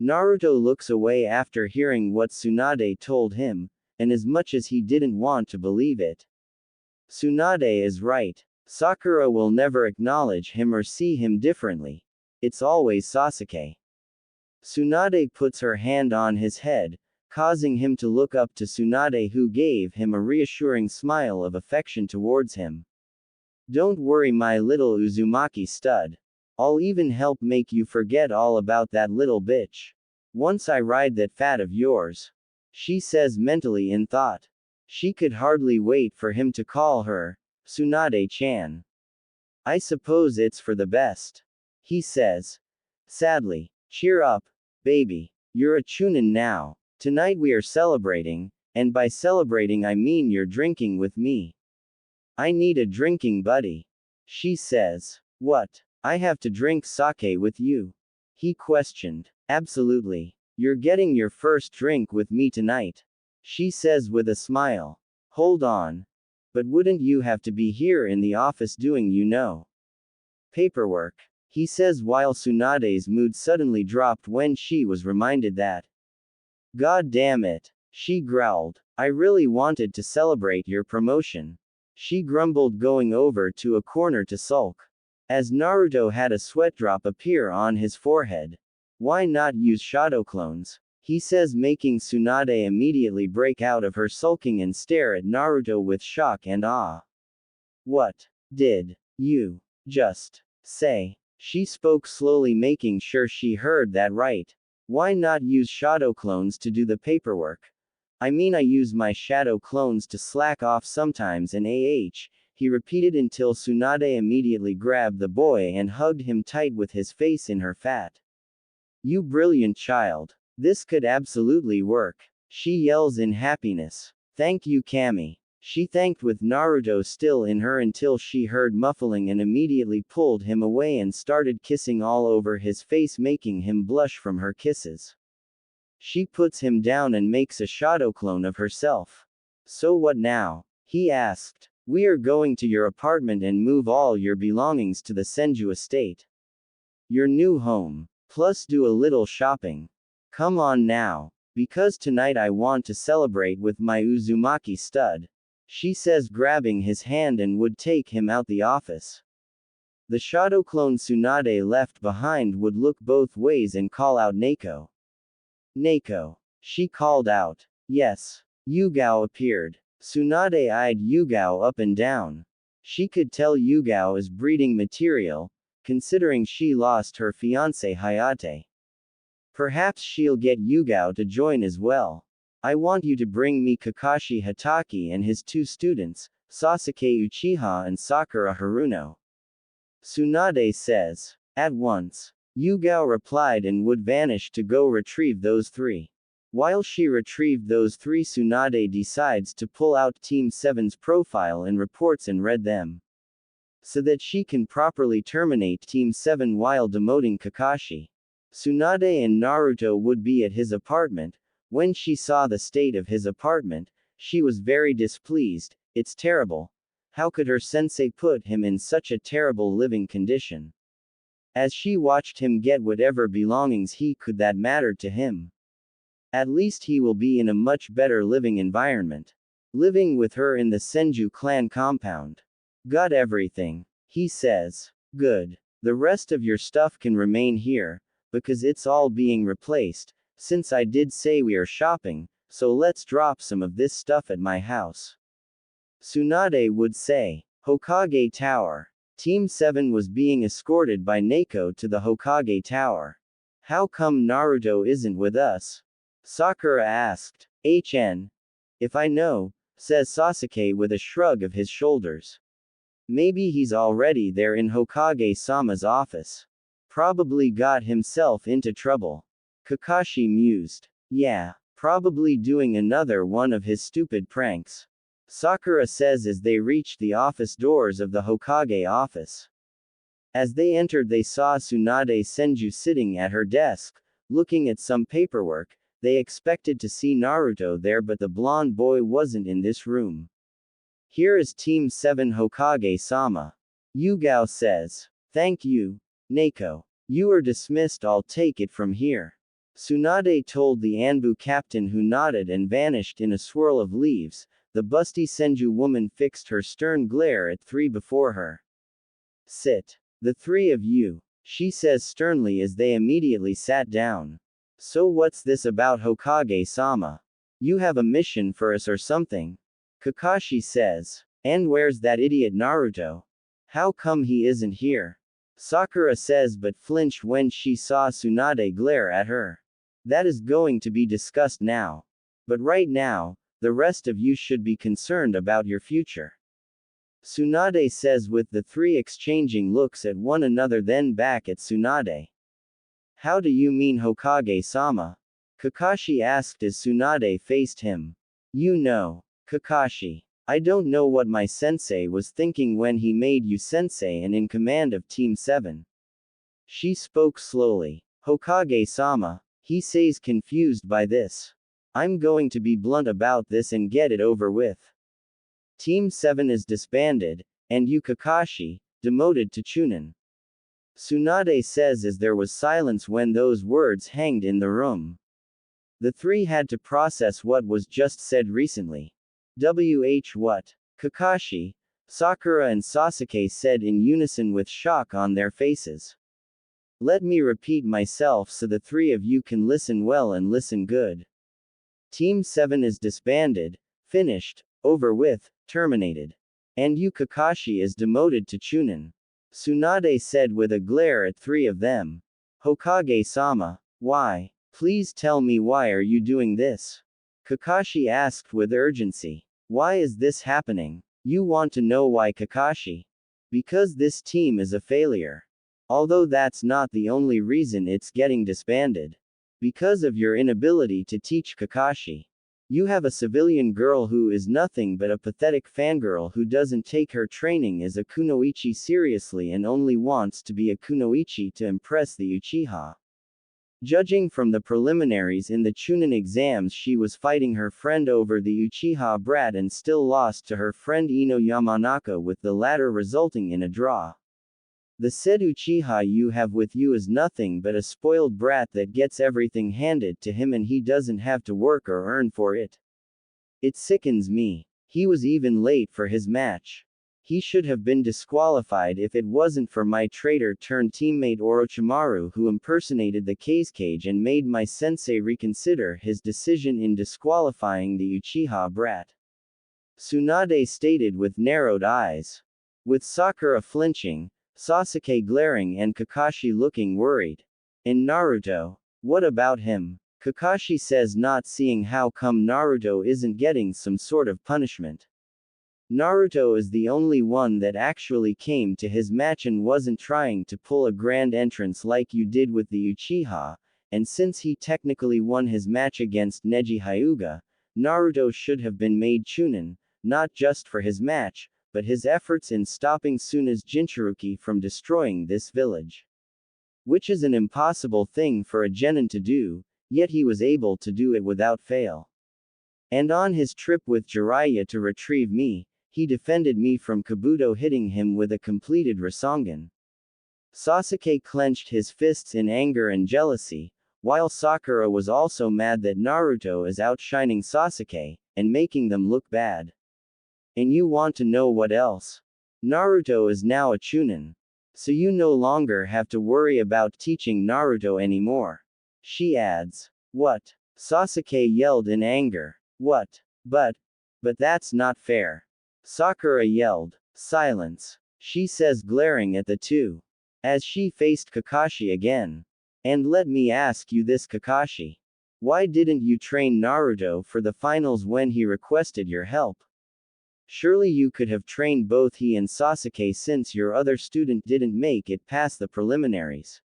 Naruto looks away after hearing what Tsunade told him, and as much as he didn't want to believe it. Tsunade is right. Sakura will never acknowledge him or see him differently. It's always Sasuke. Tsunade puts her hand on his head, causing him to look up to Tsunade, who gave him a reassuring smile of affection towards him. Don't worry, my little Uzumaki stud. I'll even help make you forget all about that little bitch. Once I ride that fat of yours. She says mentally in thought. She could hardly wait for him to call her Tsunade-chan. I suppose it's for the best. He says. Sadly. Cheer up, baby. You're a chunin now. Tonight we are celebrating, and by celebrating I mean you're drinking with me. I need a drinking buddy. She says. What? I have to drink sake with you? He questioned. Absolutely. You're getting your first drink with me tonight. She says with a smile. Hold on. But wouldn't you have to be here in the office doing paperwork? He says while Tsunade's mood suddenly dropped when she was reminded that. God damn it. She growled. I really wanted to celebrate your promotion. She grumbled, going over to a corner to sulk. As Naruto had a sweat drop appear on his forehead. Why not use shadow clones? He says, making Tsunade immediately break out of her sulking and stare at Naruto with shock and awe. What did you just say? She spoke slowly, making sure she heard that right. Why not use shadow clones to do the paperwork? I mean, I use my shadow clones to slack off sometimes and he repeated until Tsunade immediately grabbed the boy and hugged him tight with his face in her fat. You brilliant child. This could absolutely work. She yells in happiness. Thank you, Kami. She thanked with Naruto still in her until she heard muffling and immediately pulled him away and started kissing all over his face, making him blush from her kisses. She puts him down and makes a shadow clone of herself. So what now? He asked. We are going to your apartment and move all your belongings to the Senju estate. Your new home. Plus do a little shopping. Come on now. Because tonight I want to celebrate with my Uzumaki stud. She says, grabbing his hand, and would take him out the office. The shadow clone Tsunade left behind would look both ways and call out Neko. Neko. She called out. Yes. Yugao appeared. Tsunade eyed Yugao up and down. She could tell Yugao is breeding material, considering she lost her fiancé Hayate. Perhaps she'll get Yugao to join as well. I want you to bring me Kakashi Hatake and his two students, Sasuke Uchiha and Sakura Haruno. Tsunade says. At once. Yugao replied and would vanish to go retrieve those three. While she retrieved those three, Tsunade decides to pull out Team 7's profile and reports and read them. So that she can properly terminate Team 7 while demoting Kakashi. Tsunade and Naruto would be at his apartment. When she saw the state of his apartment, she was very displeased. It's terrible. How could her sensei put him in such a terrible living condition? As she watched him get whatever belongings he could that mattered to him. At least he will be in a much better living environment. Living with her in the Senju clan compound. Got everything. He says. Good. The rest of your stuff can remain here, because it's all being replaced. Since I did say we are shopping, so let's drop some of this stuff at my house. Tsunade would say. Hokage Tower. Team 7 was being escorted by Neko to the Hokage Tower. How come Naruto isn't with us? Sakura asked. If I know, says Sasuke with a shrug of his shoulders. Maybe he's already there in Hokage-sama's office. Probably got himself into trouble. Kakashi mused. Yeah, probably doing another one of his stupid pranks. Sakura says as they reached the office doors of the Hokage office. As they entered, they saw Tsunade Senju sitting at her desk, looking at some paperwork. They expected to see Naruto there, but the blonde boy wasn't in this room. Here is Team 7 Hokage-sama. Yugao says. Thank you, Neko. You are dismissed, I'll take it from here. Tsunade told the Anbu captain, who nodded and vanished in a swirl of leaves. The busty Senju woman fixed her stern glare at three before her. Sit. The three of you, she says sternly as they immediately sat down. So what's this about, Hokage-sama? You have a mission for us or something? Kakashi says. And where's that idiot Naruto? How come he isn't here? Sakura says, but flinched when she saw Tsunade glare at her. That is going to be discussed now. But right now, the rest of you should be concerned about your future. Tsunade says, with the three exchanging looks at one another, then back at Tsunade. How do you mean, Hokage-sama? Kakashi asked as Tsunade faced him. You know, Kakashi. I don't know what my sensei was thinking when he made you sensei and in command of Team 7. She spoke slowly. Hokage-sama, he says, confused by this. I'm going to be blunt about this and get it over with. Team 7 is disbanded, and you, Kakashi, demoted to Chunin. Tsunade says as there was silence when those words hanged in the room. The three had to process what was just said recently. What? Kakashi, Sakura and Sasuke said in unison with shock on their faces. Let me repeat myself so the three of you can listen well and listen good. Team 7 is disbanded, finished, over with, terminated. And you, Kakashi, is demoted to Chunin. Tsunade said with a glare at three of them. Hokage-sama, why? Please tell me, why are you doing this? Kakashi asked with urgency. Why is this happening? You want to know why, Kakashi? Because this team is a failure. Although that's not the only reason it's getting disbanded. Because of your inability to teach, Kakashi. You have a civilian girl who is nothing but a pathetic fangirl who doesn't take her training as a kunoichi seriously and only wants to be a kunoichi to impress the Uchiha. Judging from the preliminaries in the Chunin exams, she was fighting her friend over the Uchiha brat and still lost to her friend Ino Yamanaka, with the latter resulting in a draw. The said Uchiha you have with you is nothing but a spoiled brat that gets everything handed to him and he doesn't have to work or earn for it. It sickens me. He was even late for his match. He should have been disqualified if it wasn't for my traitor-turned-teammate Orochimaru, who impersonated the Kazekage and made my sensei reconsider his decision in disqualifying the Uchiha brat. Tsunade stated with narrowed eyes. With Sakura flinching, Sasuke glaring and Kakashi looking worried. And Naruto? What about him? Kakashi says, not seeing how come Naruto isn't getting some sort of punishment. Naruto is the only one that actually came to his match and wasn't trying to pull a grand entrance like you did with the Uchiha, and since he technically won his match against Neji Hyuga, Naruto should have been made Chunin, not just for his match, but his efforts in stopping Tsunade's Jinchuruki from destroying this village. Which is an impossible thing for a genin to do, yet he was able to do it without fail. And on his trip with Jiraiya to retrieve me, he defended me from Kabuto hitting him with a completed Rasengan. Sasuke clenched his fists in anger and jealousy, while Sakura was also mad that Naruto is outshining Sasuke, and making them look bad. And you want to know what else? Naruto is now a Chunin. So you no longer have to worry about teaching Naruto anymore. She adds. What? Sasuke yelled in anger. What? But that's not fair. Sakura yelled. Silence. She says, glaring at the two. As she faced Kakashi again. And let me ask you this, Kakashi. Why didn't you train Naruto for the finals when he requested your help? Surely you could have trained both he and Sasuke since your other student didn't make it past the preliminaries.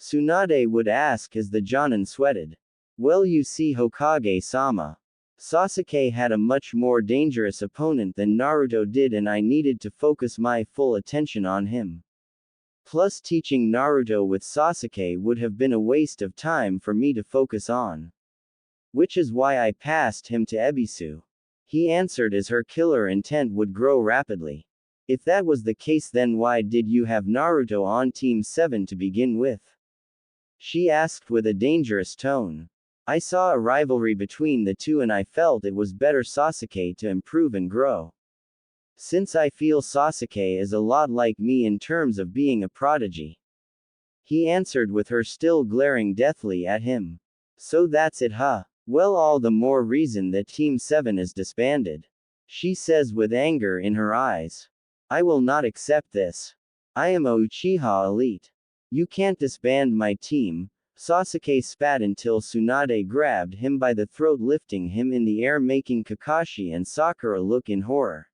Tsunade would ask as the Jonin sweated. Well, you see, Hokage-sama. Sasuke had a much more dangerous opponent than Naruto did and I needed to focus my full attention on him. Plus teaching Naruto with Sasuke would have been a waste of time for me to focus on. Which is why I passed him to Ebisu. He answered as her killer intent would grow rapidly. If that was the case then why did you have Naruto on Team 7 to begin with? She asked with a dangerous tone. I saw a rivalry between the two and I felt it was better Sasuke to improve and grow. Since I feel Sasuke is a lot like me in terms of being a prodigy. He answered with her still glaring deathly at him. So that's it huh? Well all the more reason that Team 7 is disbanded. She says with anger in her eyes. I will not accept this. I am a Uchiha elite. You can't disband my team. Sasuke spat until Tsunade grabbed him by the throat lifting him in the air making Kakashi and Sakura look in horror.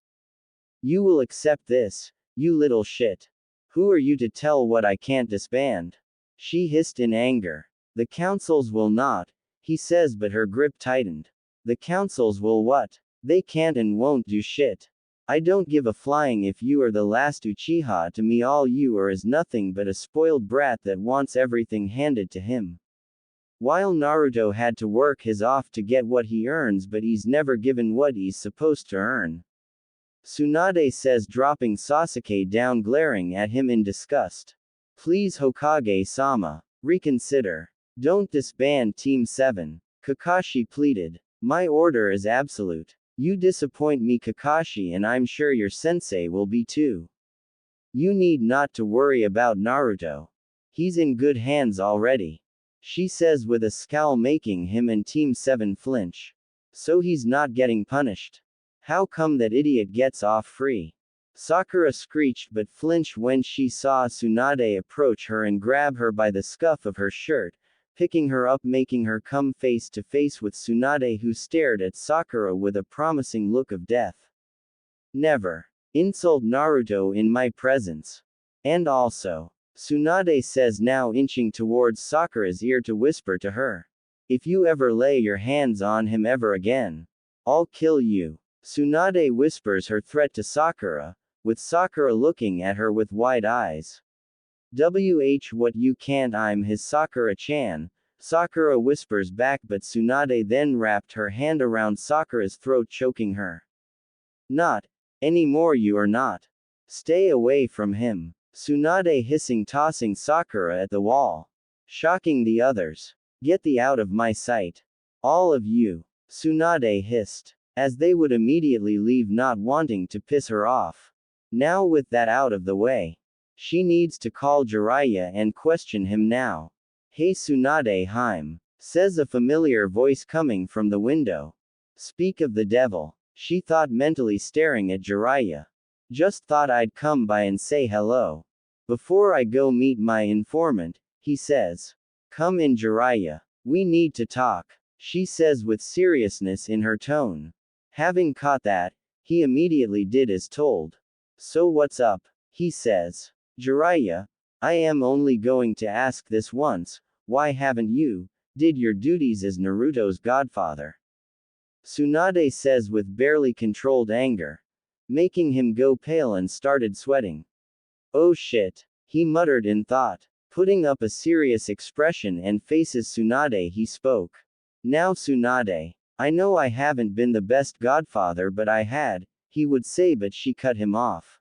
You will accept this, you little shit. Who are you to tell what I can't disband? She hissed in anger. The councils will not, he says but her grip tightened. The councils will what? They can't and won't do shit. I don't give a flying if you are the last Uchiha to me all you are is nothing but a spoiled brat that wants everything handed to him. While Naruto had to work his off to get what he earns but he's never given what he's supposed to earn. Tsunade says dropping Sasuke down glaring at him in disgust. Please Hokage-sama. Reconsider. Don't disband Team 7. Kakashi pleaded. My order is absolute. You disappoint me Kakashi and I'm sure your sensei will be too. You need not to worry about Naruto. He's in good hands already. She says with a scowl making him and Team 7 flinch. So he's not getting punished. How come that idiot gets off free? Sakura screeched but flinched when she saw Tsunade approach her and grab her by the scuff of her shirt, picking her up making her come face to face with Tsunade who stared at Sakura with a promising look of death. Never. Insult Naruto in my presence. And also. Tsunade says now inching towards Sakura's ear to whisper to her. If you ever lay your hands on him ever again, I'll kill you. Tsunade whispers her threat to Sakura, with Sakura looking at her with wide eyes. What you can't I'm his Sakura-chan, Sakura whispers back but Tsunade then wrapped her hand around Sakura's throat choking her. Not anymore you are not. Stay away from him. Tsunade hissing tossing Sakura at the wall. Shocking the others. Get thee out of my sight. All of you. Tsunade hissed. As they would immediately leave not wanting to piss her off. Now with that out of the way. She needs to call Jiraiya and question him now. Hey Tsunade Haim, says a familiar voice coming from the window. Speak of the devil, she thought mentally staring at Jiraiya. Just thought I'd come by and say hello. Before I go meet my informant, he says. Come in Jiraiya, we need to talk, she says with seriousness in her tone. Having caught that, he immediately did as told. So what's up? He says. Jiraiya, I am only going to ask this once, why haven't you did your duties as Naruto's godfather? Tsunade says with barely controlled anger, making him go pale and started sweating. Oh shit, he muttered in thought, putting up a serious expression and faces Tsunade he spoke. Now Tsunade, I know I haven't been the best godfather but I had, he would say but she cut him off.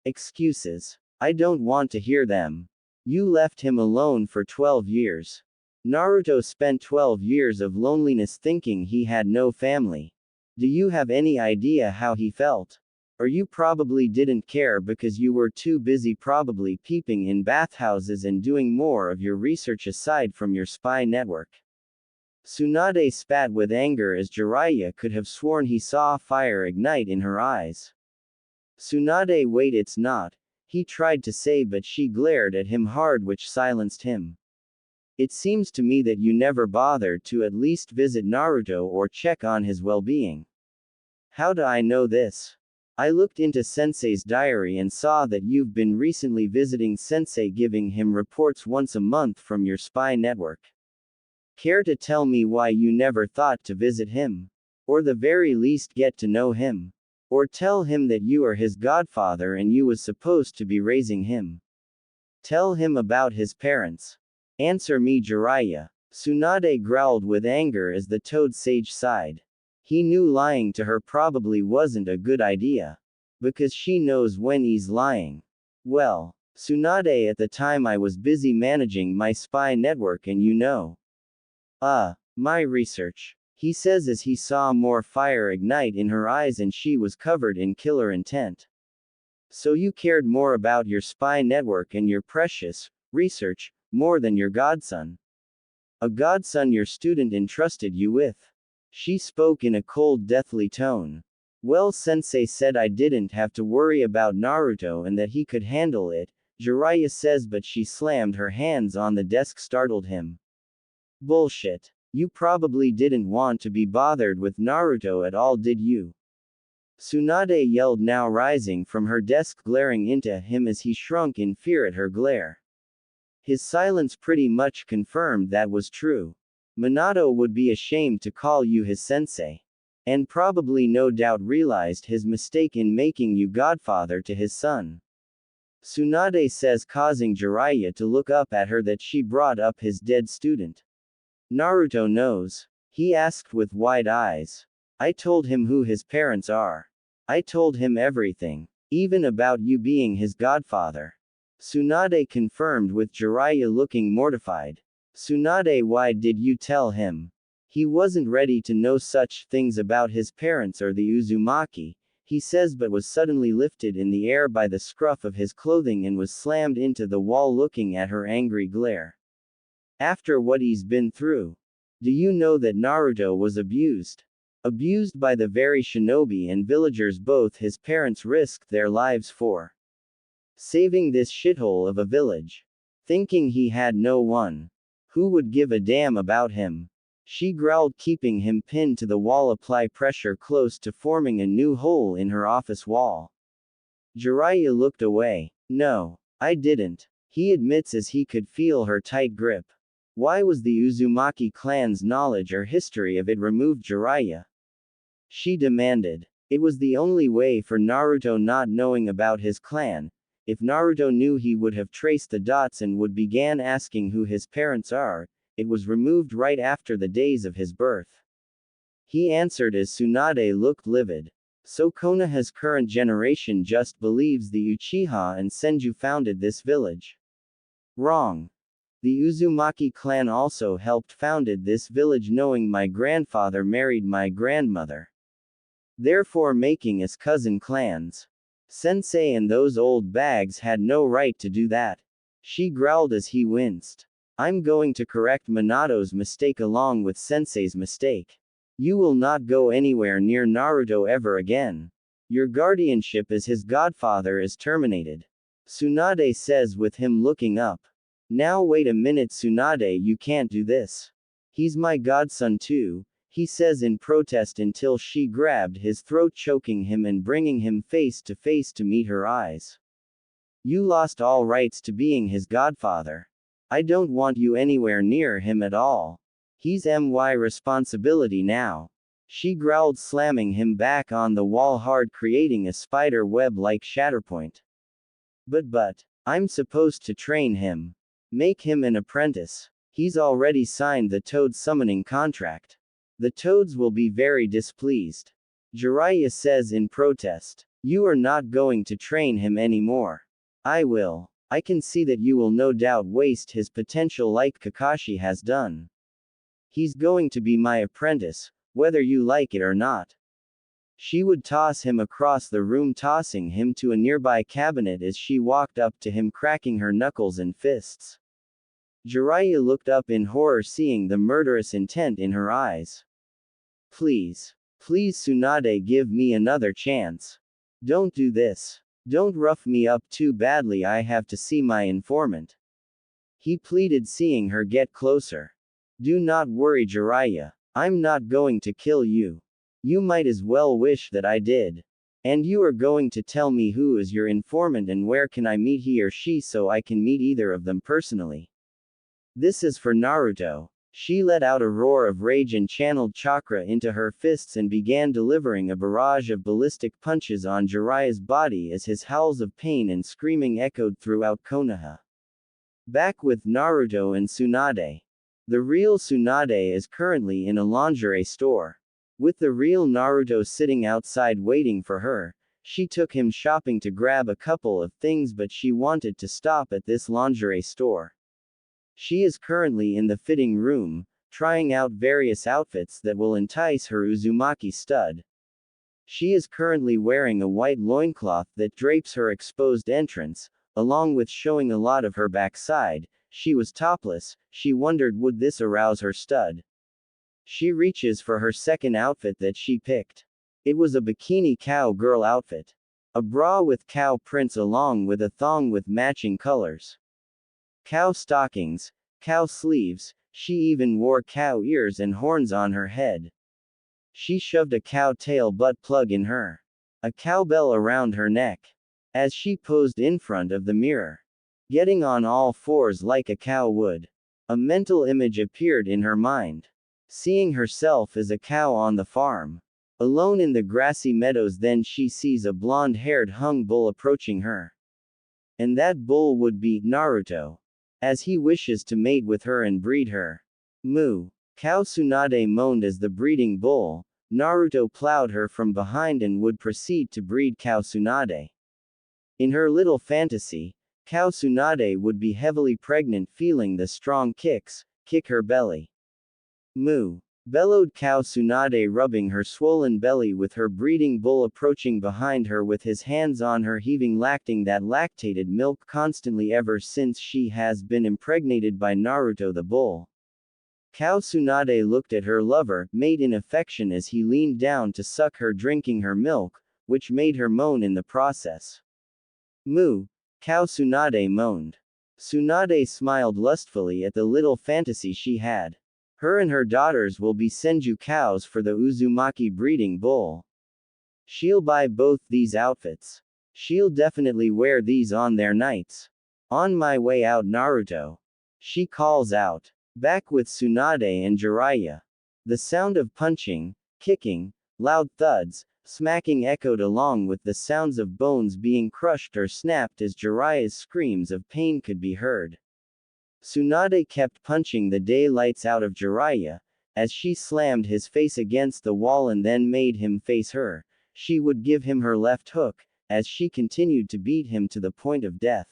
Excuses. I don't want to hear them. You left him alone for 12 years. Naruto spent 12 years of loneliness thinking he had no family. Do you have any idea how he felt? Or you probably didn't care because you were too busy probably peeping in bathhouses and doing more of your research aside from your spy network. Tsunade spat with anger as Jiraiya could have sworn he saw fire ignite in her eyes. Tsunade wait it's not, he tried to say but she glared at him hard which silenced him. It seems to me that you never bothered to at least visit Naruto or check on his well-being. How do I know this? I looked into Sensei's diary and saw that you've been recently visiting Sensei giving him reports once a month from your spy network. Care to tell me why you never thought to visit him? Or the very least get to know him. Or tell him that you are his godfather and you was supposed to be raising him. Tell him about his parents. Answer me, Jiraiya. Tsunade growled with anger as the toad sage sighed. He knew lying to her probably wasn't a good idea. Because she knows when he's lying. Well, Tsunade, at the time I was busy managing my spy network and you know. My research. He says as he saw more fire ignite in her eyes and she was covered in killer intent. So you cared more about your spy network and your precious research more than your godson. A godson your student entrusted you with. She spoke in a cold, deathly tone. Well, Sensei said I didn't have to worry about Naruto and that he could handle it, Jiraiya says, but she slammed her hands on the desk, startled him. Bullshit. You probably didn't want to be bothered with Naruto at all, did you? Tsunade yelled, now rising from her desk, glaring into him as he shrunk in fear at her glare. His silence pretty much confirmed that was true. Minato would be ashamed to call you his sensei. And probably no doubt realized his mistake in making you godfather to his son. Tsunade says, causing Jiraiya to look up at her, that she brought up his dead student. Naruto knows. He asked with wide eyes. I told him who his parents are. I told him everything. Even about you being his godfather. Tsunade confirmed, with Jiraiya looking mortified. Tsunade, why did you tell him? He wasn't ready to know such things about his parents or the Uzumaki, he says, but was suddenly lifted in the air by the scruff of his clothing and was slammed into the wall, looking at her angry glare. After what he's been through. Do you know that Naruto was abused? Abused by the very shinobi and villagers both his parents risked their lives for. Saving this shithole of a village. Thinking he had no one who would give a damn about him. She growled, keeping him pinned to the wall, apply pressure close to forming a new hole in her office wall. Jiraiya looked away. No, I didn't. He admits as he could feel her tight grip. Why was the Uzumaki clan's knowledge or history of it removed, Jiraiya? She demanded. It was the only way for Naruto not knowing about his clan. If Naruto knew, he would have traced the dots and would began asking who his parents are. It was removed right after the days of his birth. He answered as Tsunade looked livid. So Konoha's current generation just believes the Uchiha and Senju founded this village. Wrong. The Uzumaki clan also helped founded this village, knowing my grandfather married my grandmother. Therefore making us cousin clans. Sensei and those old bags had no right to do that. She growled as he winced. I'm going to correct Minato's mistake along with Sensei's mistake. You will not go anywhere near Naruto ever again. Your guardianship as his godfather is terminated. Tsunade says, with him looking up. Now wait a minute, Tsunade, you can't do this. He's my godson too, he says in protest, until she grabbed his throat, choking him and bringing him face to meet her eyes. You lost all rights to being his godfather. I don't want you anywhere near him at all. He's my responsibility now. She growled, slamming him back on the wall hard, creating a spider web like Shatterpoint. But, I'm supposed to train him. Make him an apprentice. He's already signed the Toad summoning contract. The Toads will be very displeased. Jiraiya says in protest. You are not going to train him anymore. I will. I can see that you will no doubt waste his potential like Kakashi has done. He's going to be my apprentice, whether you like it or not. She would toss him across the room, tossing him to a nearby cabinet as she walked up to him, cracking her knuckles and fists. Jiraiya looked up in horror, seeing the murderous intent in her eyes. Please. Please, Tsunade, give me another chance. Don't do this. Don't rough me up too badly. I have to see my informant. He pleaded, seeing her get closer. Do not worry, Jiraiya. I'm not going to kill you. You might as well wish that I did. And you are going to tell me who is your informant and where can I meet he or she so I can meet either of them personally. This is for Naruto. She let out a roar of rage and channeled chakra into her fists and began delivering a barrage of ballistic punches on Jiraiya's body as his howls of pain and screaming echoed throughout Konoha. Back with Naruto and Tsunade. The real Tsunade is currently in a lingerie store. With the real Naruto sitting outside waiting for her, she took him shopping to grab a couple of things, but she wanted to stop at this lingerie store. She is currently in the fitting room, trying out various outfits that will entice her Uzumaki stud. She is currently wearing a white loincloth that drapes her exposed entrance, along with showing a lot of her backside. She was topless. She wondered, would this arouse her stud? She reaches for her second outfit that she picked. It was a bikini cowgirl outfit. A bra with cow prints along with a thong with matching colors. Cow stockings, cow sleeves, she even wore cow ears and horns on her head. She shoved a cow tail butt plug in her. A cowbell around her neck. As she posed in front of the mirror. Getting on all fours like a cow would. A mental image appeared in her mind. Seeing herself as a cow on the farm. Alone in the grassy meadows, then she sees a blonde-haired hung bull approaching her. And that bull would be Naruto. As he wishes to mate with her and breed her. Moo. Cow Tsunade moaned as the breeding bull, Naruto plowed her from behind and would proceed to breed Cow Tsunade. In her little fantasy, Cow Tsunade would be heavily pregnant, feeling the strong kicks, kick her belly. Moo. Bellowed Cow Tsunade, rubbing her swollen belly with her breeding bull approaching behind her with his hands on her, heaving, lacting that lactated milk constantly ever since she has been impregnated by Naruto the bull. Cow Tsunade looked at her lover, mate in affection as he leaned down to suck her, drinking her milk, which made her moan in the process. Moo. Cow Tsunade moaned. Tsunade smiled lustfully at the little fantasy she had. Her and her daughters will be Senju cows for the Uzumaki breeding bull. She'll buy both these outfits. She'll definitely wear these on their nights. On my way out, Naruto. She calls out. Back with Tsunade and Jiraiya. The sound of punching, kicking, loud thuds, smacking echoed along with the sounds of bones being crushed or snapped as Jiraiya's screams of pain could be heard. Tsunade kept punching the daylights out of Jiraiya. As she slammed his face against the wall and then made him face her, she would give him her left hook, as she continued to beat him to the point of death.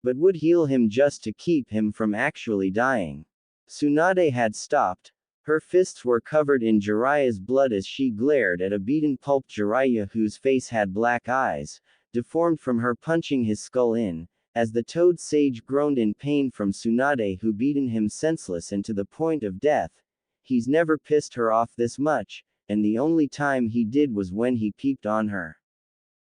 But would heal him just to keep him from actually dying. Tsunade had stopped. Her fists were covered in Jiraiya's blood as she glared at a beaten pulp Jiraiya whose face had black eyes, deformed from her punching his skull in. As the toad sage groaned in pain from Tsunade who beaten him senseless and to the point of death. He's never pissed her off this much, and the only time he did was when he peeped on her.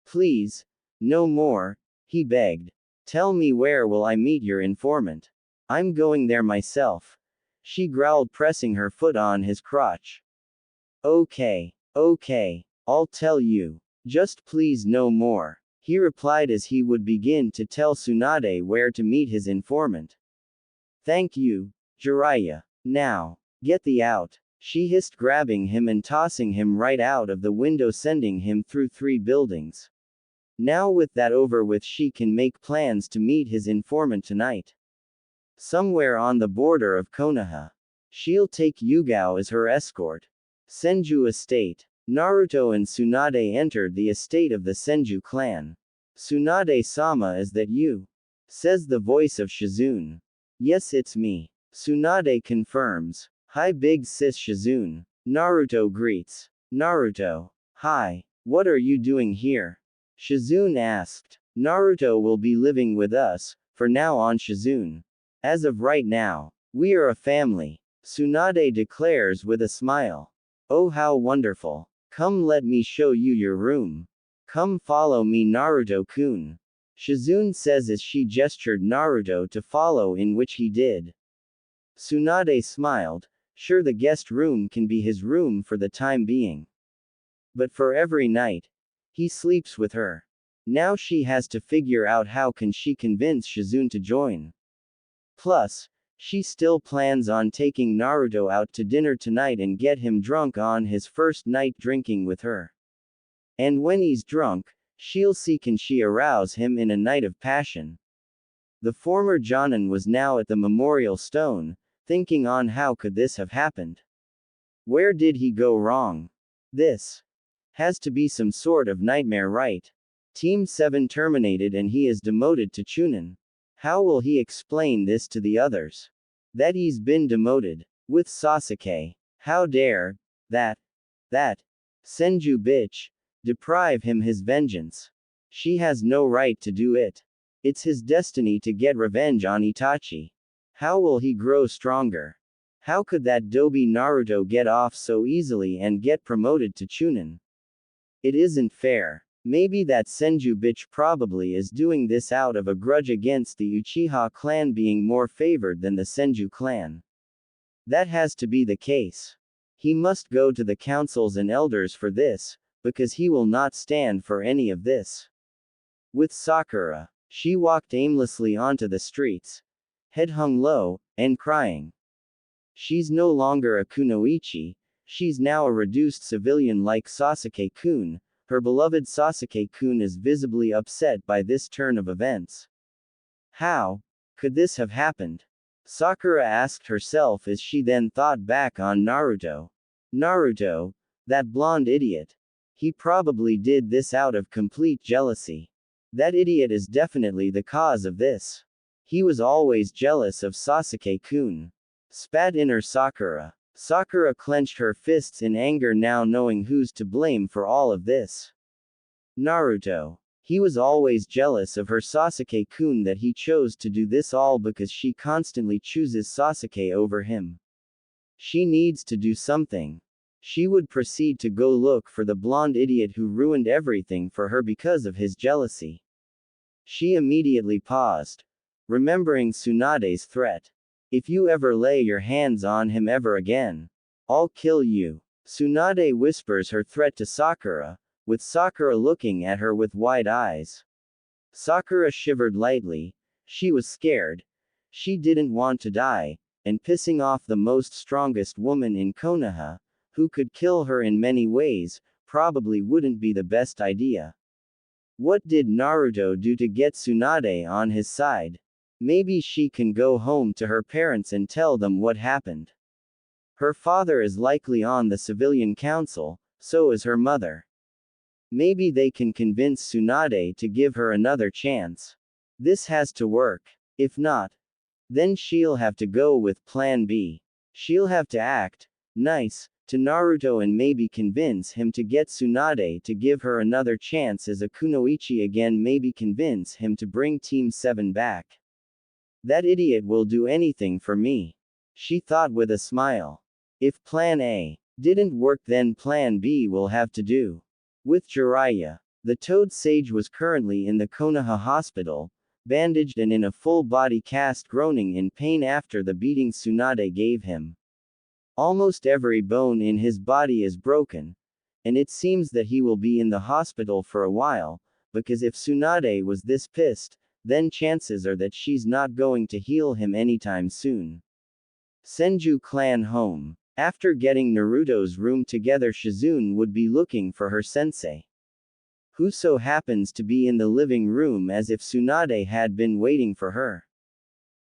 Please, no more, he begged. Tell me, where will I meet your informant? I'm going there myself. She growled, pressing her foot on his crotch. Okay, I'll tell you. Just please no more. He replied as he would begin to tell Tsunade where to meet his informant. Thank you, Jiraiya. Now, get thee out, she hissed, grabbing him and tossing him right out of the window, sending him through 3 buildings. Now with that over with, she can make plans to meet his informant tonight. Somewhere on the border of Konoha. She'll take Yugao as her escort. Senju Estate. Naruto and Tsunade entered the estate of the Senju clan. Tsunade-sama, is that you? Says the voice of Shizune. Yes, it's me. Tsunade confirms. Hi big sis Shizune. Naruto greets. Naruto. Hi. What are you doing here? Shizune asked. Naruto will be living with us, for now on, Shizune. As of right now, we are a family. Tsunade declares with a smile. Oh, how wonderful. Come, let me show you your room. Come follow me, Naruto-kun. Shizune says as she gestured Naruto to follow, in which he did. Tsunade smiled. Sure, the guest room can be his room for the time being. But for every night, he sleeps with her. Now she has to figure out how can she convince Shizune to join. Plus, She still plans on taking Naruto out to dinner tonight and get him drunk on his first night drinking with her. And when he's drunk, she'll see can she arouse him in a night of passion. The former Jonin was now at the memorial stone, thinking on how could this have happened. Where did he go wrong? This has to be some sort of nightmare, right? Team 7 terminated and he is demoted to Chunin. How will he explain this to the others? That he's been demoted. With Sasuke. How dare that Senju bitch deprive him his vengeance? She has no right to do it. It's his destiny to get revenge on Itachi. How will he grow stronger? How could that Dobi Naruto get off so easily and get promoted to Chunin? It isn't fair. Maybe that Senju bitch probably is doing this out of a grudge against the Uchiha clan being more favored than the Senju clan. That has to be the case. He must go to the councils and elders for this, because he will not stand for any of this. With Sakura, she walked aimlessly onto the streets, head hung low, and crying. She's no longer a kunoichi, she's now a reduced civilian like Sasuke-kun. Her beloved Sasuke-kun is visibly upset by this turn of events. How could this have happened? Sakura asked herself as she then thought back on Naruto. Naruto, that blonde idiot. He probably did this out of complete jealousy. That idiot is definitely the cause of this. He was always jealous of Sasuke-kun. Spat inner Sakura. Sakura clenched her fists in anger now knowing who's to blame for all of this. Naruto. He was always jealous of her Sasuke-kun that he chose to do this all because she constantly chooses Sasuke over him. She needs to do something. She would proceed to go look for the blonde idiot who ruined everything for her because of his jealousy. She immediately paused, remembering Tsunade's threat. If you ever lay your hands on him ever again, I'll kill you. Tsunade whispers her threat to Sakura, with Sakura looking at her with wide eyes. Sakura shivered lightly. She was scared. She didn't want to die, and pissing off the most strongest woman in Konoha, who could kill her in many ways, probably wouldn't be the best idea. What did Naruto do to get Tsunade on his side? Maybe she can go home to her parents and tell them what happened. Her father is likely on the civilian council, so is her mother. Maybe they can convince Tsunade to give her another chance. This has to work. If not, then she'll have to go with Plan B. She'll have to act nice to Naruto and maybe convince him to get Tsunade to give her another chance as a kunoichi again, maybe convince him to bring Team 7 back. That idiot will do anything for me, she thought with a smile. If Plan A didn't work, then Plan B will have to do. With Jiraiya, the Toad Sage was currently in the Konoha hospital, bandaged and in a full-body cast, groaning in pain after the beating Tsunade gave him. Almost every bone in his body is broken, and it seems that he will be in the hospital for a while, because if Tsunade was this pissed, then chances are that she's not going to heal him anytime soon. Senju clan home. After getting Naruto's room together, Shizune would be looking for her sensei, who so happens to be in the living room, as if Tsunade had been waiting for her.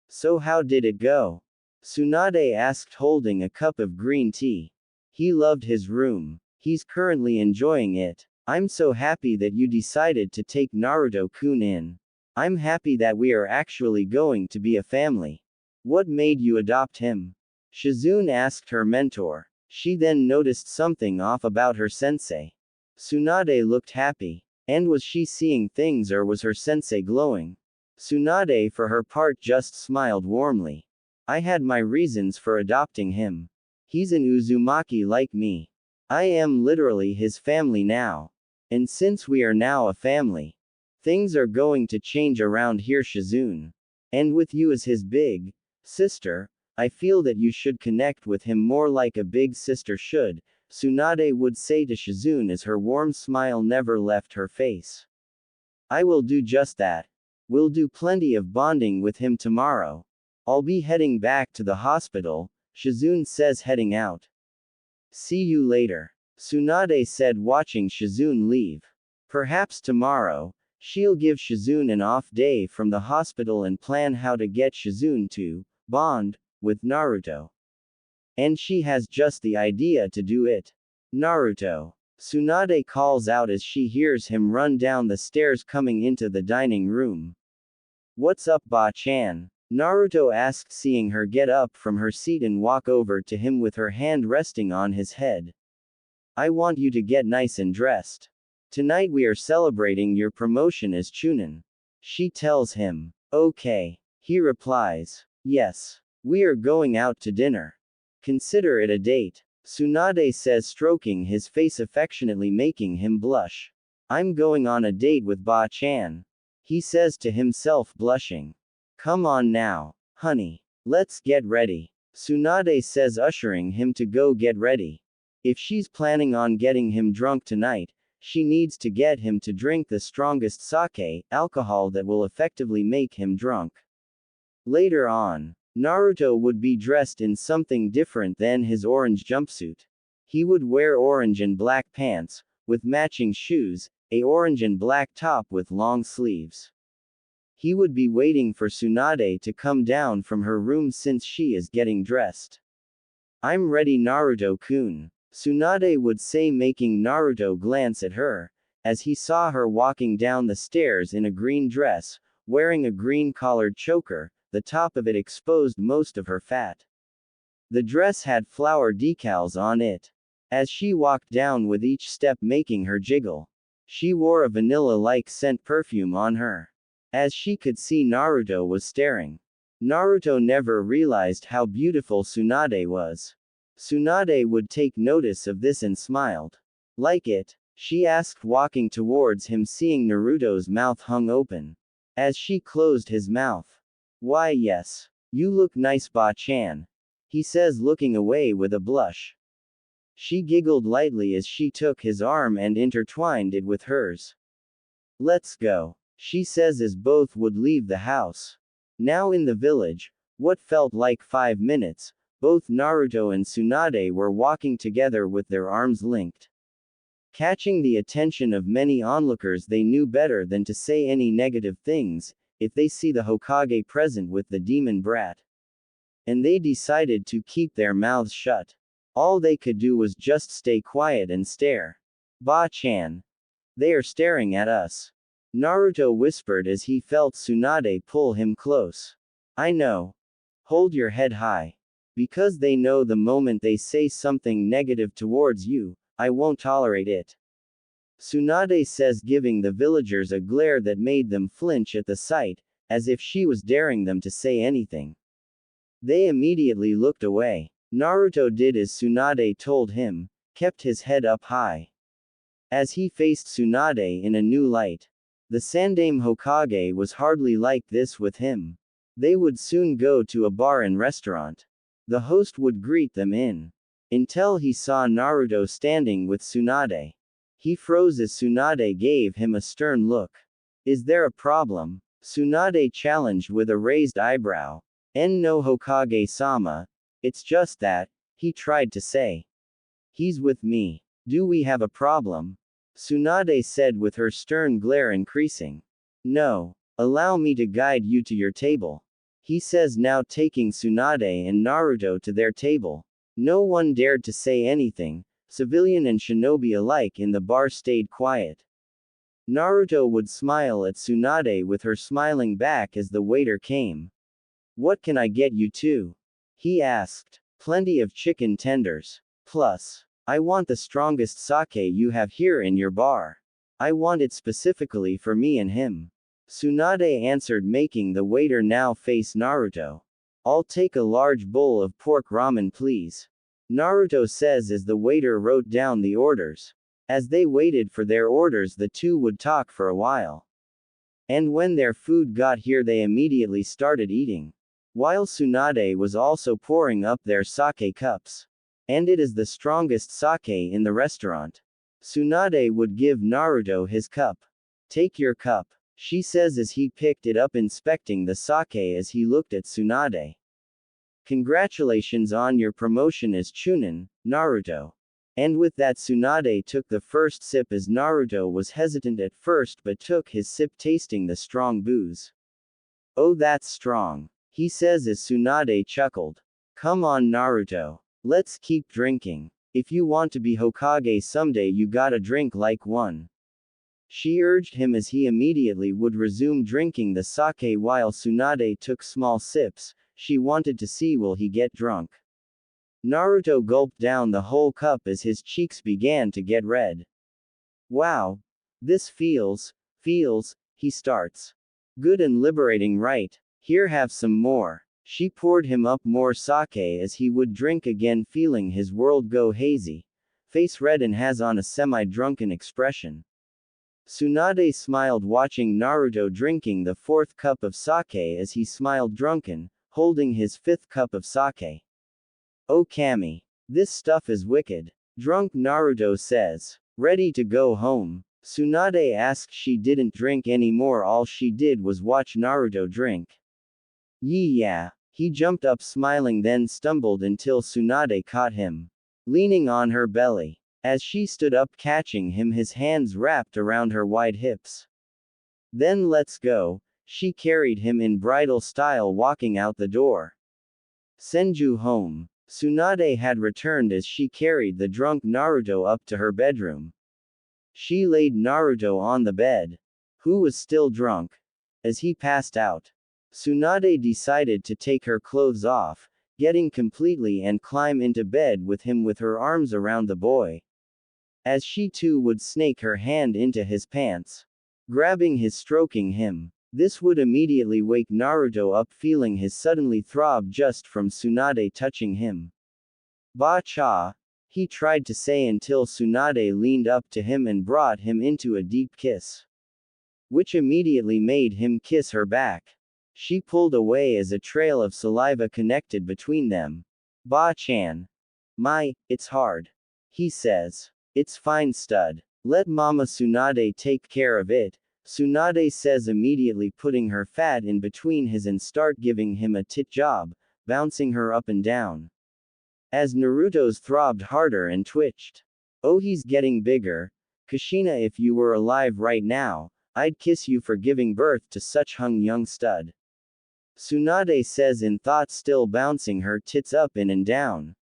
So how did it go? Tsunade asked, holding a cup of green tea. He loved his room. He's currently enjoying it. I'm so happy that you decided to take Naruto-kun in. I'm happy that we are actually going to be a family. What made you adopt him? Shizune asked her mentor. She then noticed something off about her sensei. Tsunade looked happy. And was she seeing things, or was her sensei glowing? Tsunade for her part just smiled warmly. I had my reasons for adopting him. He's an Uzumaki like me. I am literally his family now. And since we are now a family, things are going to change around here, Shizune. And with you as his big sister, I feel that you should connect with him more like a big sister should, Tsunade would say to Shizune as her warm smile never left her face. I will do just that. We'll do plenty of bonding with him tomorrow. I'll be heading back to the hospital, Shizune says, heading out. See you later, Tsunade said, watching Shizune leave. Perhaps tomorrow, she'll give Shizune an off day from the hospital and plan how to get Shizune to bond with Naruto. And she has just the idea to do it. Naruto. Tsunade calls out as she hears him run down the stairs coming into the dining room. What's up, Ba-chan? Naruto asks, seeing her get up from her seat and walk over to him with her hand resting on his head. I want you to get nice and dressed. Tonight we are celebrating your promotion as Chunin. She tells him. Okay. He replies. Yes. We are going out to dinner. Consider it a date. Tsunade says, stroking his face affectionately, making him blush. I'm going on a date with Ba-chan. He says to himself, blushing. Come on now, honey. Let's get ready. Tsunade says, ushering him to go get ready. If she's planning on getting him drunk tonight, she needs to get him to drink the strongest sake, alcohol that will effectively make him drunk. Later on, Naruto would be dressed in something different than his orange jumpsuit. He would wear orange and black pants, with matching shoes, a orange and black top with long sleeves. He would be waiting for Tsunade to come down from her room since she is getting dressed. I'm ready, Naruto-kun, Tsunade would say, making Naruto glance at her, as he saw her walking down the stairs in a green dress, wearing a green-collared choker. The top of it exposed most of her fat. The dress had flower decals on it. As she walked down, with each step making her jiggle. She wore a vanilla-like scent perfume on her. As she could see, Naruto was staring. Naruto never realized how beautiful Tsunade was. Tsunade would take notice of this and smiled. Like it? She asked, walking towards him, seeing Naruto's mouth hung open. As she closed his mouth. Why, yes. You look nice, Ba-chan. He says, looking away with a blush. She giggled lightly as she took his arm and intertwined it with hers. Let's go, she says as both would leave the house. Now in the village, what felt like 5 minutes, both Naruto and Tsunade were walking together with their arms linked. Catching the attention of many onlookers, they knew better than to say any negative things, if they see the Hokage present with the demon brat. And they decided to keep their mouths shut. All they could do was just stay quiet and stare. Ba-chan. They are staring at us. Naruto whispered as he felt Tsunade pull him close. I know. Hold your head high. Because they know the moment they say something negative towards you, I won't tolerate it. Tsunade says, giving the villagers a glare that made them flinch at the sight, as if she was daring them to say anything. They immediately looked away. Naruto did as Tsunade told him, kept his head up high. As he faced Tsunade in a new light. The Sandaime Hokage was hardly like this with him. They would soon go to a bar and restaurant. The host would greet them in. Until he saw Naruto standing with Tsunade. He froze as Tsunade gave him a stern look. Is there a problem? Tsunade challenged with a raised eyebrow. No, Hokage-sama. It's just that, he tried to say. He's with me. Do we have a problem? Tsunade said with her stern glare increasing. No. Allow me to guide you to your table. He says, now taking Tsunade and Naruto to their table. No one dared to say anything. Civilian and shinobi alike in the bar stayed quiet. Naruto would smile at Tsunade with her smiling back as the waiter came. What can I get you to? He asked. Plenty of chicken tenders. Plus, I want the strongest sake you have here in your bar. I want it specifically for me and him. Tsunade answered, making the waiter now face Naruto. I'll take a large bowl of pork ramen, please. Naruto says as the waiter wrote down the orders. As they waited for their orders, the two would talk for a while. And when their food got here, they immediately started eating. While Tsunade was also pouring up their sake cups. And it is the strongest sake in the restaurant. Tsunade would give Naruto his cup. Take your cup. she says as he picked it up, inspecting the sake as he looked at Tsunade. Congratulations on your promotion as Chunin, Naruto. And with that, Tsunade took the first sip as Naruto was hesitant at first but took his sip, tasting the strong booze. Oh, that's strong, he says as Tsunade chuckled. Come on, Naruto. Let's keep drinking. If you want to be Hokage someday, you gotta drink like one. She urged him as he immediately would resume drinking the sake while Tsunade took small sips. She wanted to see will he get drunk. Naruto gulped down the whole cup as his cheeks began to get red. Wow. This feels, he starts. Good and liberating, right? Here, have some more. She poured him up more sake as he would drink again, feeling his world go hazy. Face red and has on a semi-drunken expression. Tsunade smiled watching Naruto drinking the fourth cup of sake as he smiled drunken, holding his fifth cup of sake. Oh Kami. This stuff is wicked. Drunk, Naruto says. Ready to go home? Tsunade asks. She didn't drink anymore, all she did was watch Naruto drink. Yeah. He jumped up smiling, then stumbled until Tsunade caught him. Leaning on her belly. As she stood up, catching him, his hands wrapped around her wide hips. Then let's go. She carried him in bridal style, walking out the door. Senju home. Tsunade had returned as she carried the drunk Naruto up to her bedroom. She laid Naruto on the bed, who was still drunk. As he passed out, Tsunade decided to take her clothes off, getting completely, and climb into bed with him with her arms around the boy. As she too would snake her hand into his pants, grabbing his, stroking him. This would immediately wake Naruto up, feeling his suddenly throb just from Tsunade touching him. Ba-cha, he tried to say until Tsunade leaned up to him and brought him into a deep kiss, which immediately made him kiss her back. She pulled away as a trail of saliva connected between them. Ba-chan. It's hard. He says. It's fine, stud. Let Mama Tsunade take care of it. Tsunade says, immediately putting her fat in between his and start giving him a tit job, bouncing her up and down. As Naruto's throbbed harder and twitched. Oh, he's getting bigger. Kushina, if you were alive right now, I'd kiss you for giving birth to such hung young stud. Tsunade says in thought, still bouncing her tits up in and down.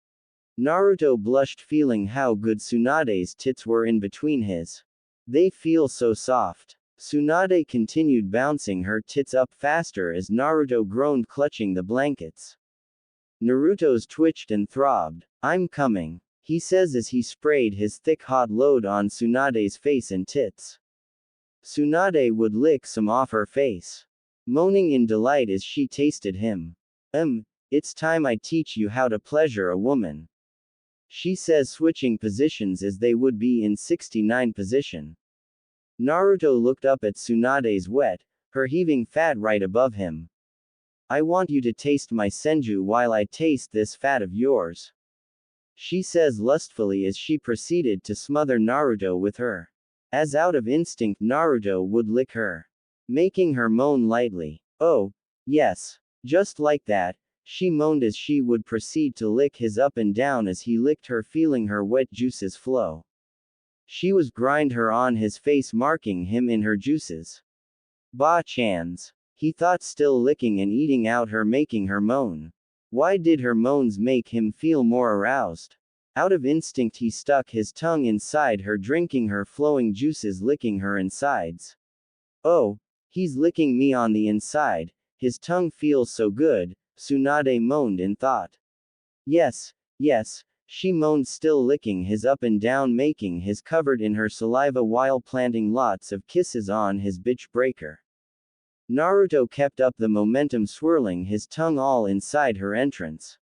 Naruto blushed, feeling how good Tsunade's tits were in between his. They feel so soft. Tsunade continued bouncing her tits up faster as Naruto groaned, clutching the blankets. Naruto's twitched and throbbed. I'm coming, he says as he sprayed his thick hot load on Tsunade's face and tits. Tsunade would lick some off her face, moaning in delight as she tasted him. It's time I teach you how to pleasure a woman, she says, switching positions as they would be in 69 position. Naruto looked up at Tsunade's wet, her heaving fat right above him. I want you to taste my Senju while I taste this fat of yours, she says lustfully as she proceeded to smother Naruto with her. As out of instinct, Naruto would lick her, making her moan lightly. Oh, yes. Just like that, she moaned as she would proceed to lick his up and down as he licked her, feeling her wet juices flow. She was grind her on his face, marking him in her juices. Ba-chans. He thought, still licking and eating out her, making her moan. Why did her moans make him feel more aroused? Out of instinct he stuck his tongue inside her, drinking her flowing juices, licking her insides. Oh, he's licking me on the inside, his tongue feels so good, Tsunade moaned in thought. Yes, she moaned, still licking his up and down, making his covered in her saliva while planting lots of kisses on his bitch breaker. Naruto kept up the momentum, swirling his tongue all inside her entrance.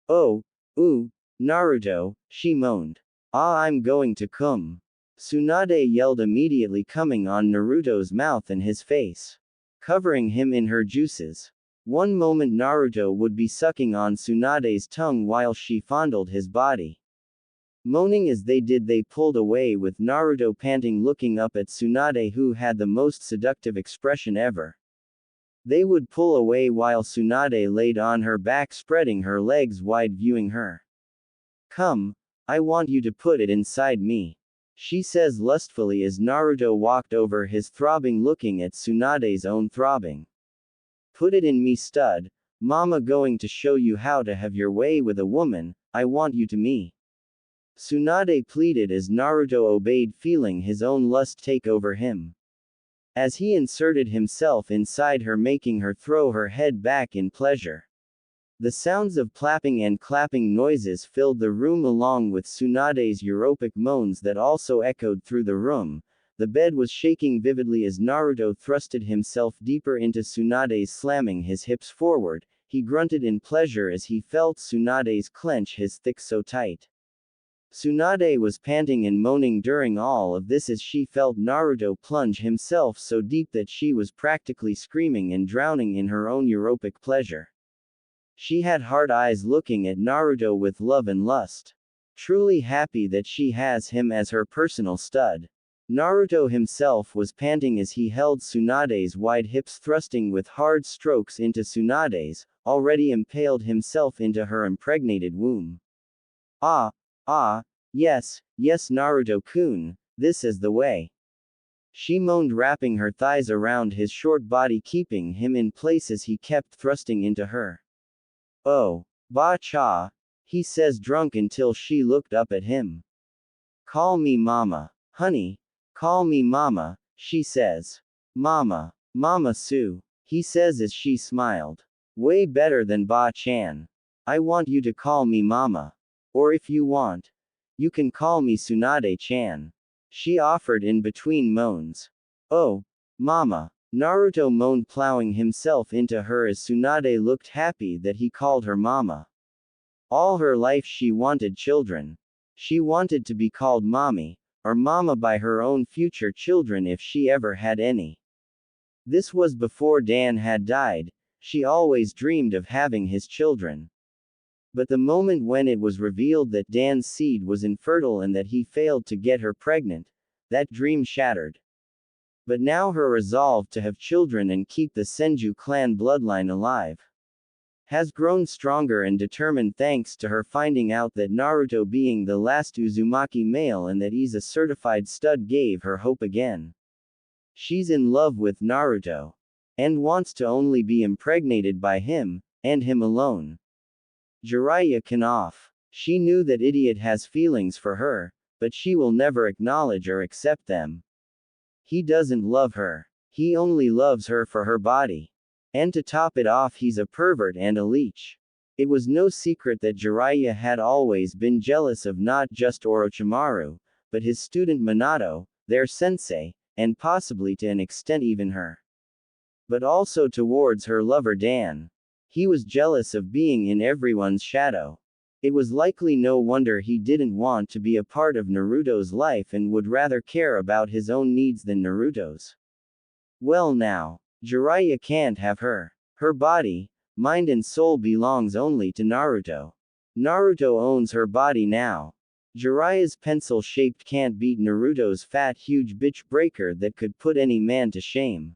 Oh, ooh, Naruto, she moaned. Ah, I'm going to cum. Tsunade yelled, immediately coming on Naruto's mouth and his face, covering him in her juices. One moment Naruto would be sucking on Tsunade's tongue while she fondled his body. Moaning as they did, they pulled away with Naruto panting, looking up at Tsunade, who had the most seductive expression ever. They would pull away while Tsunade laid on her back, spreading her legs wide, viewing her. "Come, I want you to put it inside me," she says lustfully as Naruto walked over his throbbing, looking at Tsunade's own throbbing. "Put it in me, stud. Mama going to show you how to have your way with a woman, I want you to me," Tsunade pleaded as Naruto obeyed, feeling his own lust take over him. As he inserted himself inside her, making her throw her head back in pleasure. The sounds of clapping and clapping noises filled the room, along with Tsunade's erotic moans that also echoed through the room. The bed was shaking vividly as Naruto thrusted himself deeper into Tsunade's, slamming his hips forward. He grunted in pleasure as he felt Tsunade's clench his thick so tight. Tsunade was panting and moaning during all of this as she felt Naruto plunge himself so deep that she was practically screaming and drowning in her own erotic pleasure. She had hard eyes, looking at Naruto with love and lust. Truly happy that she has him as her personal stud. Naruto himself was panting as he held Tsunade's wide hips, thrusting with hard strokes into Tsunade's, already impaled himself into her impregnated womb. Ah, yes, Naruto-kun, this is the way," she moaned, wrapping her thighs around his short body, keeping him in place as he kept thrusting into her. "Oh, ba-cha," he says, drunk until she looked up at him. "Call me mama, honey, call me mama," she says. "Mama, Mama Sue," he says as she smiled. "Way better than ba-chan. I want you to call me mama. Or if you want, you can call me Tsunade-chan," she offered in between moans. "Oh, mama," Naruto moaned, plowing himself into her as Tsunade looked happy that he called her mama. All her life she wanted children. She wanted to be called mommy, or mama by her own future children if she ever had any. This was before Dan had died. She always dreamed of having his children. But the moment when it was revealed that Dan's seed was infertile and that he failed to get her pregnant, that dream shattered. But now her resolve to have children and keep the Senju clan bloodline alive has grown stronger and determined, thanks to her finding out that Naruto, being the last Uzumaki male and that he's a certified stud, gave her hope again. She's in love with Naruto. And wants to only be impregnated by him, and him alone. Jiraiya can off. She knew that idiot has feelings for her, but she will never acknowledge or accept them. He doesn't love her. He only loves her for her body. And to top it off, he's a pervert and a leech. It was no secret that Jiraiya had always been jealous of not just Orochimaru, but his student Minato, their sensei, and possibly to an extent even her. But also towards her lover Dan. He was jealous of being in everyone's shadow. It was likely no wonder he didn't want to be a part of Naruto's life and would rather care about his own needs than Naruto's. Well now, Jiraiya can't have her. Her body, mind and soul belongs only to Naruto. Naruto owns her body now. Jiraiya's pencil-shaped can't beat Naruto's fat huge bitch breaker that could put any man to shame.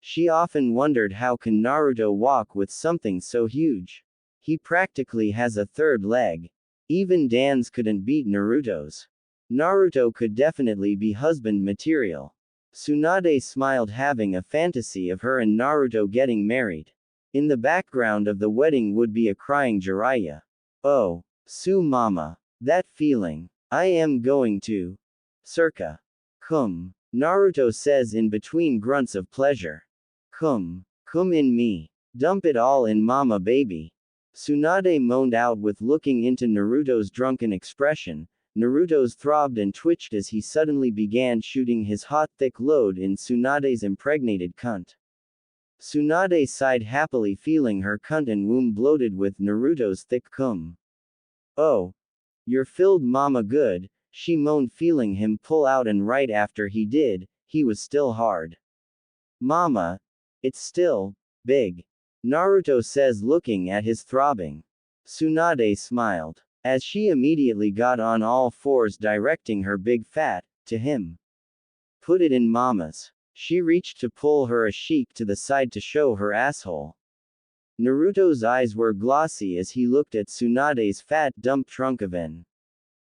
She often wondered, how can Naruto walk with something so huge? He practically has a third leg. Even Dan's couldn't beat Naruto's. Naruto could definitely be husband material. Tsunade smiled, having a fantasy of her and Naruto getting married. In the background of the wedding would be a crying Jiraiya. "Oh, Su mama. That feeling. I am going to. Circa. Naruto says in between grunts of pleasure. Come in me. Dump it all in mama baby." Tsunade moaned out with looking into Naruto's drunken expression. Naruto's throbbed and twitched as he suddenly began shooting his hot thick load in Tsunade's impregnated cunt. Tsunade sighed happily, feeling her cunt and womb bloated with Naruto's thick cum. "Oh, you're filled mama good," she moaned, feeling him pull out, and right after he did, he was still hard. "Mama, it's still big," Naruto says, looking at his throbbing. Tsunade smiled. as she immediately got on all fours, directing her big fat to him. Put it in mama's. She reached to pull her a sheik to the side to show her asshole. Naruto's eyes were glossy as he looked at Tsunade's fat dump trunk of an.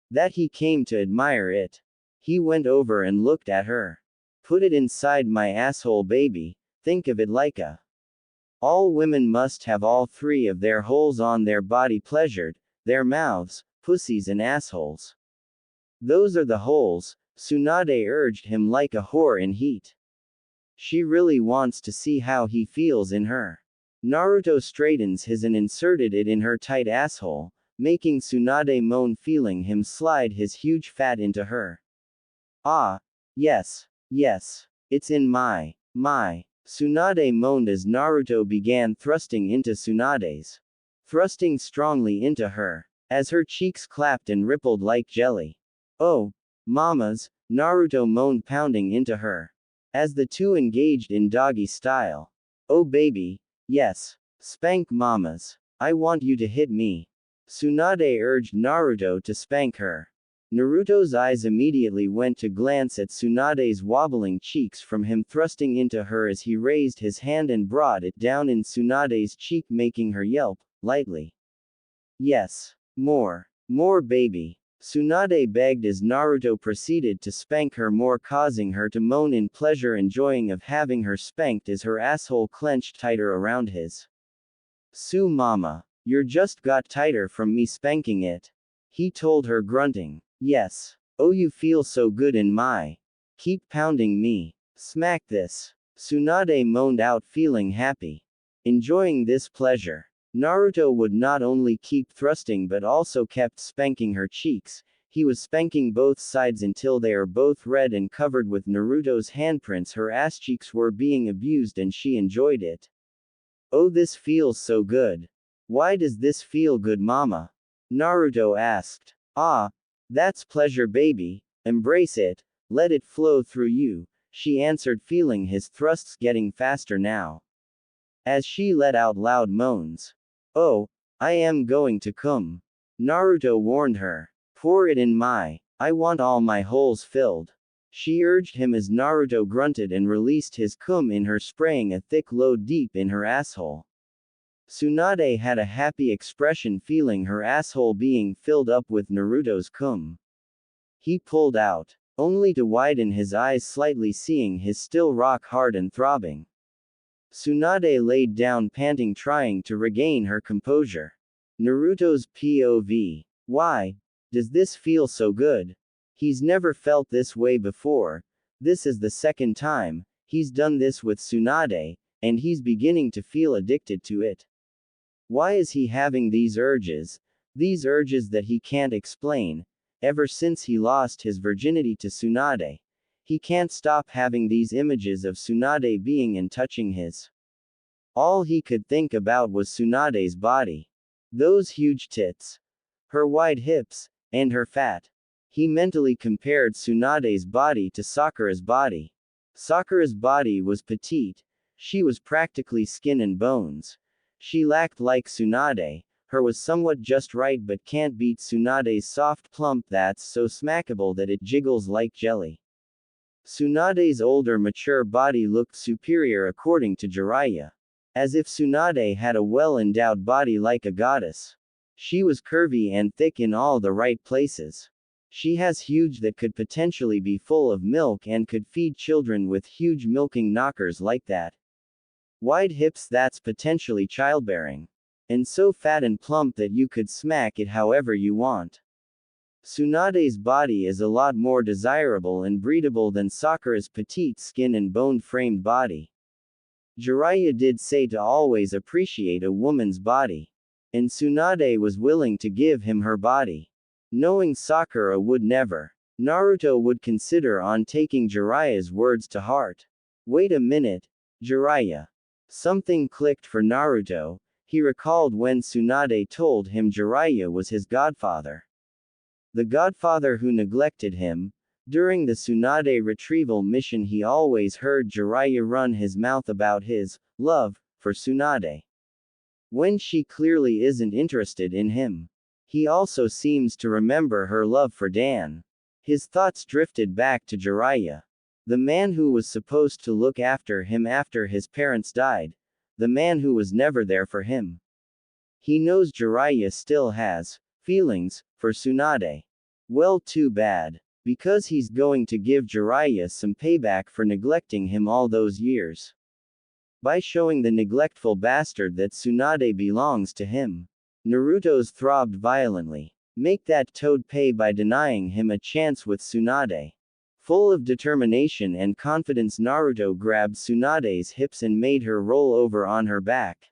That he came to admire it. He went over and looked at her. Put it inside my asshole, baby. Think of it like a. All women must have all three of their holes on their body pleasured, their mouths, pussies and assholes. Those are the holes, Tsunade urged him like a whore in heat. She really wants to see how he feels in her. Naruto straightens his and inserted it in her tight asshole, making Tsunade moan, feeling him slide his huge fat into her. Ah. Yes. Yes. It's in my. Tsunade moaned as Naruto began thrusting into Tsunade's. Thrusting strongly into her, as her cheeks clapped and rippled like jelly. Oh. Mamas, Naruto moaned, pounding into her. As the two engaged in doggy style. Oh baby. Yes. Spank mamas. I want you to hit me. Tsunade urged Naruto to spank her. Naruto's eyes immediately went to glance at Tsunade's wobbling cheeks from him thrusting into her as he raised his hand and brought it down in Tsunade's cheek, making her yelp, lightly. Yes. More. More baby. Tsunade begged as Naruto proceeded to spank her more, causing her to moan in pleasure, enjoying of having her spanked as her asshole clenched tighter around his. Su mama. You're just got tighter from me spanking it. He told her, grunting. Yes. Oh, you feel so good in my. Keep pounding me. Smack this. Tsunade moaned out, feeling happy. Enjoying this pleasure. Naruto would not only keep thrusting but also kept spanking her cheeks. He was spanking both sides until they are both red and covered with Naruto's handprints. Her ass cheeks were being abused and she enjoyed it. Oh, this feels so good. Why does this feel good, mama? Naruto asked. Ah. That's pleasure, baby. Embrace it. Let it flow through you, she answered, feeling his thrusts getting faster now. As she let out loud moans. Oh, I am going to come. Naruto warned her. Pour it in my. I want all my holes filled. She urged him as Naruto grunted and released his cum in her, spraying a thick load deep in her asshole. Tsunade had a happy expression, feeling her asshole being filled up with Naruto's cum. He pulled out, only to widen his eyes slightly, seeing his still rock hard and throbbing. Tsunade laid down, panting, trying to regain her composure. Naruto's POV. Why does this feel so good? He's never felt this way before. This is the second time he's done this with Tsunade, and he's beginning to feel addicted to it. Why is he having these urges that he can't explain? Ever since he lost his virginity to Tsunade, he can't stop having these images of Tsunade being and touching his. All he could think about was Tsunade's body. Those huge tits, her wide hips, and her fat. He mentally compared Tsunade's body to Sakura's body. Sakura's body was petite. She was practically skin and bones. She lacked like Tsunade. Her was somewhat just right, but can't beat Tsunade's soft plump that's so smackable that it jiggles like jelly. Tsunade's older mature body looked superior according to Jiraiya. As if Tsunade had a well-endowed body like a goddess. She was curvy and thick in all the right places. She has huge that could potentially be full of milk and could feed children with huge milking knockers like that. Wide hips that's potentially childbearing. And so fat and plump that you could smack it however you want. Tsunade's body is a lot more desirable and breedable than Sakura's petite skin and bone-framed body. Jiraiya did say to always appreciate a woman's body. And Tsunade was willing to give him her body. Knowing Sakura would never. Naruto would consider on taking Jiraiya's words to heart. Wait a minute, Jiraiya. Something clicked for Naruto. He recalled when Tsunade told him Jiraiya was his godfather. The godfather who neglected him. During the Tsunade retrieval mission, he always heard Jiraiya run his mouth about his love for Tsunade. When she clearly isn't interested in him. He also seems to remember her love for Dan. His thoughts drifted back to Jiraiya. The man who was supposed to look after him after his parents died. The man who was never there for him. He knows Jiraiya still has feelings for Tsunade. Well, too bad. Because he's going to give Jiraiya some payback for neglecting him all those years. By showing the neglectful bastard that Tsunade belongs to him. Naruto's throbbed violently. Make that toad pay by denying him a chance with Tsunade. Full of determination and confidence, Naruto grabbed Tsunade's hips and made her roll over on her back.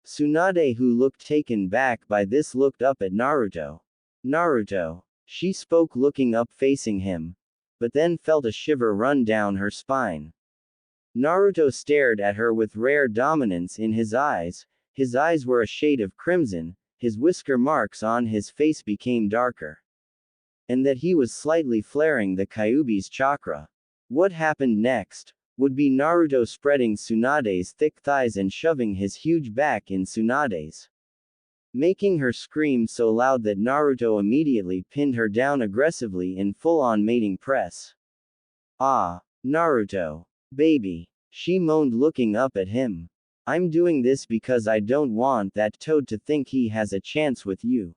Tsunade, who looked taken back by this, looked up at Naruto. Naruto, she spoke, looking up facing him, but then felt a shiver run down her spine. Naruto stared at her with rare dominance in his eyes. His eyes were a shade of crimson, his whisker marks on his face became darker. And that he was slightly flaring the Kyuubi's chakra. What happened next would be Naruto spreading Tsunade's thick thighs and shoving his huge back in Tsunade's, making her scream so loud that Naruto immediately pinned her down aggressively in full-on mating press. Ah, Naruto. Baby. She moaned, looking up at him. I'm doing this because I don't want that toad to think he has a chance with you.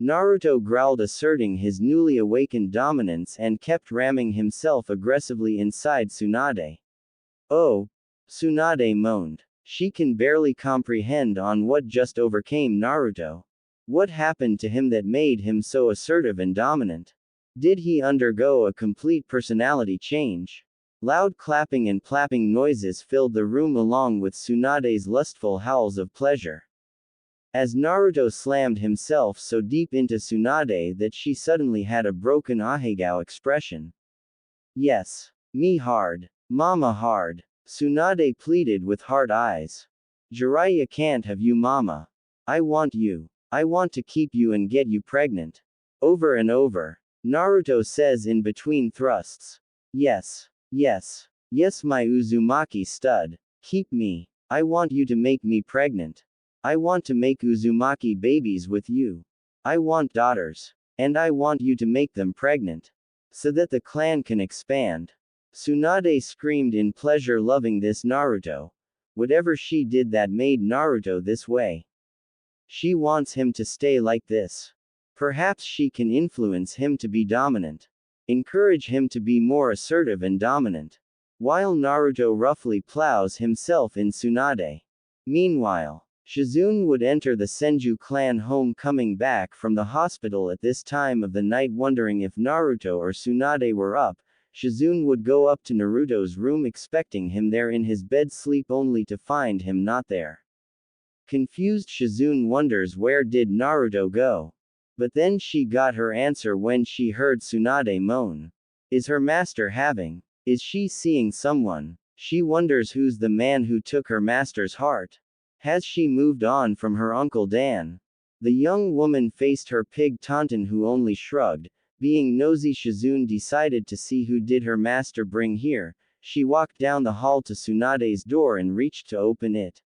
Naruto growled, asserting his newly awakened dominance, and kept ramming himself aggressively inside Tsunade. Oh, Tsunade moaned. She can barely comprehend on what just overcame Naruto. What happened to him that made him so assertive and dominant? Did he undergo a complete personality change? Loud clapping and plapping noises filled the room along with Tsunade's lustful howls of pleasure. As Naruto slammed himself so deep into Tsunade that she suddenly had a broken ahegao expression. Yes. Me hard. Mama hard. Tsunade pleaded with hard eyes. Jiraiya can't have you, mama. I want you. I want to keep you and get you pregnant. Over and over. Naruto says in between thrusts. Yes. Yes. Yes, my Uzumaki stud. Keep me. I want you to make me pregnant. I want to make Uzumaki babies with you. I want daughters. And I want you to make them pregnant. So that the clan can expand. Tsunade screamed in pleasure, loving this Naruto. Whatever she did that made Naruto this way. She wants him to stay like this. Perhaps she can influence him to be dominant. Encourage him to be more assertive and dominant. While Naruto roughly plows himself in Tsunade. Meanwhile, Shizune would enter the Senju clan home, coming back from the hospital at this time of the night, wondering if Naruto or Tsunade were up. Shizune would go up to Naruto's room, expecting him there in his bed sleep, only to find him not there. Confused, Shizune wonders where did Naruto go. But then she got her answer when she heard Tsunade moan. Is her master having? Is she seeing someone? She wonders who's the man who took her master's heart. Has she moved on from her Uncle Dan? The young woman faced her pig Taunton, who only shrugged. Being nosy, Shizune decided to see who did her master bring here. She walked down the hall to Tsunade's door and reached to open it.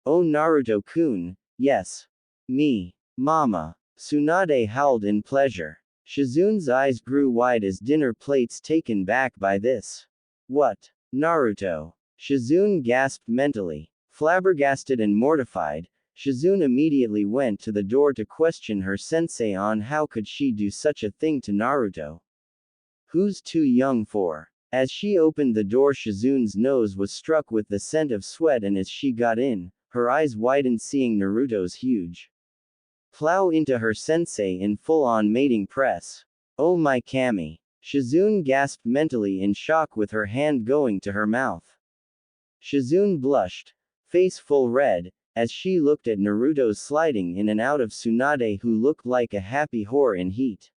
Oh, Naruto-kun. Yes. Me. Mama. Tsunade howled in pleasure. Shizune's eyes grew wide as dinner plates, taken back by this. What? Naruto. Shizune gasped mentally. Flabbergasted and mortified, Shizune immediately went to the door to question her sensei on how could she do such a thing to Naruto. Who's too young for? As she opened the door, Shizune's nose was struck with the scent of sweat, and as she got in, her eyes widened, seeing Naruto's huge plow into her sensei in full-on mating press. Oh my Kami. Shizune gasped mentally in shock, with her hand going to her mouth. Shizune blushed, face full red, as she looked at Naruto's sliding in and out of Tsunade, who looked like a happy whore in heat.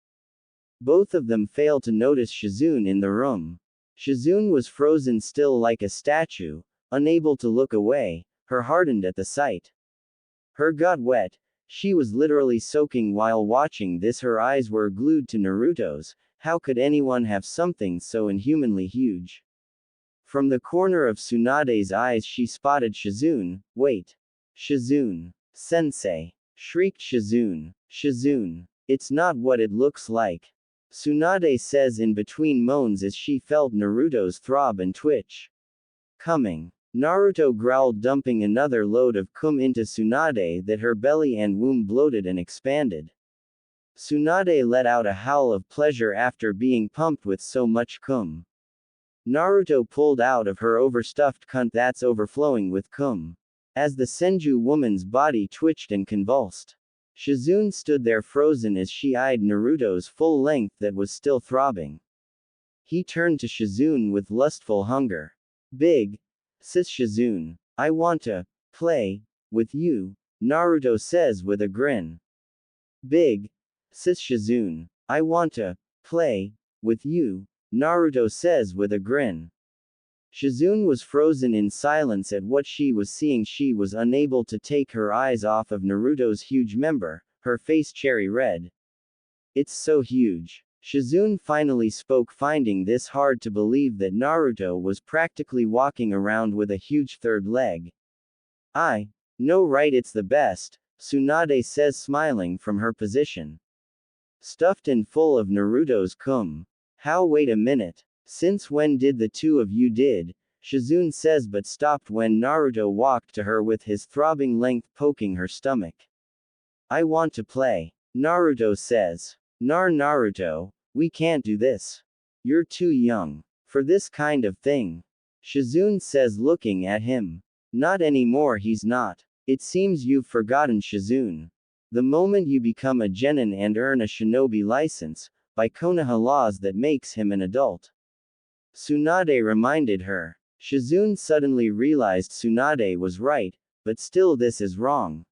Both of them failed to notice Shizune in the room. Shizune was frozen still like a statue, unable to look away, her hardened at the sight. Her got wet. She was literally soaking while watching this. Her eyes were glued to Naruto's. How could anyone have something so inhumanly huge? From the corner of Tsunade's eyes she spotted Shizune. Wait. Shizune. Sensei. Shrieked Shizune. Shizune. It's not what it looks like. Tsunade says in between moans as she felt Naruto's throb and twitch. Coming. Naruto growled, dumping another load of cum into Tsunade that her belly and womb bloated and expanded. Tsunade let out a howl of pleasure after being pumped with so much cum. Naruto pulled out of her overstuffed cunt that's overflowing with cum. As the Senju woman's body twitched and convulsed. Shizune stood there frozen as she eyed Naruto's full length that was still throbbing. He turned to Shizune with lustful hunger. Big sis Shizune, I want to play with you, Naruto says with a grin. Big sis Shizune, I want to play with you, Naruto says with a grin. Shizune was frozen in silence at what she was seeing. She was unable to take her eyes off of Naruto's huge member, her face cherry red. It's so huge. Shizune finally spoke, finding this hard to believe that Naruto was practically walking around with a huge third leg. I know, right? It's the best, Tsunade says, smiling from her position. Stuffed and full of Naruto's cum. How? Wait a minute. Since when did the two of you did? Shizune says, but stopped when Naruto walked to her with his throbbing length poking her stomach. I want to play. Naruto says. Naruto, we can't do this. You're too young for this kind of thing. Shizune says, looking at him. Not anymore, he's not. It seems you've forgotten, Shizune. The moment you become a genin and earn a shinobi license, by Konoha laws, that makes him an adult. Tsunade reminded her. Shizune suddenly realized Tsunade was right, but still this is wrong.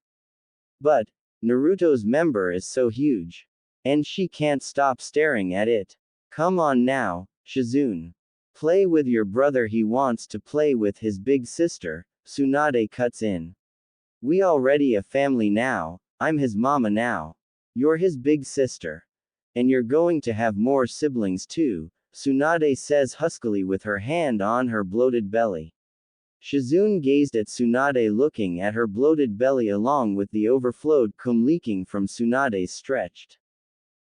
But Naruto's member is so huge. And she can't stop staring at it. Come on now, Shizune. Play with your brother, he wants to play with his big sister, Tsunade cuts in. We already a family now, I'm his mama now. You're his big sister. And you're going to have more siblings too, Tsunade says huskily with her hand on her bloated belly. Shizune gazed at Tsunade, looking at her bloated belly along with the overflowed cum leaking from Tsunade's stretched.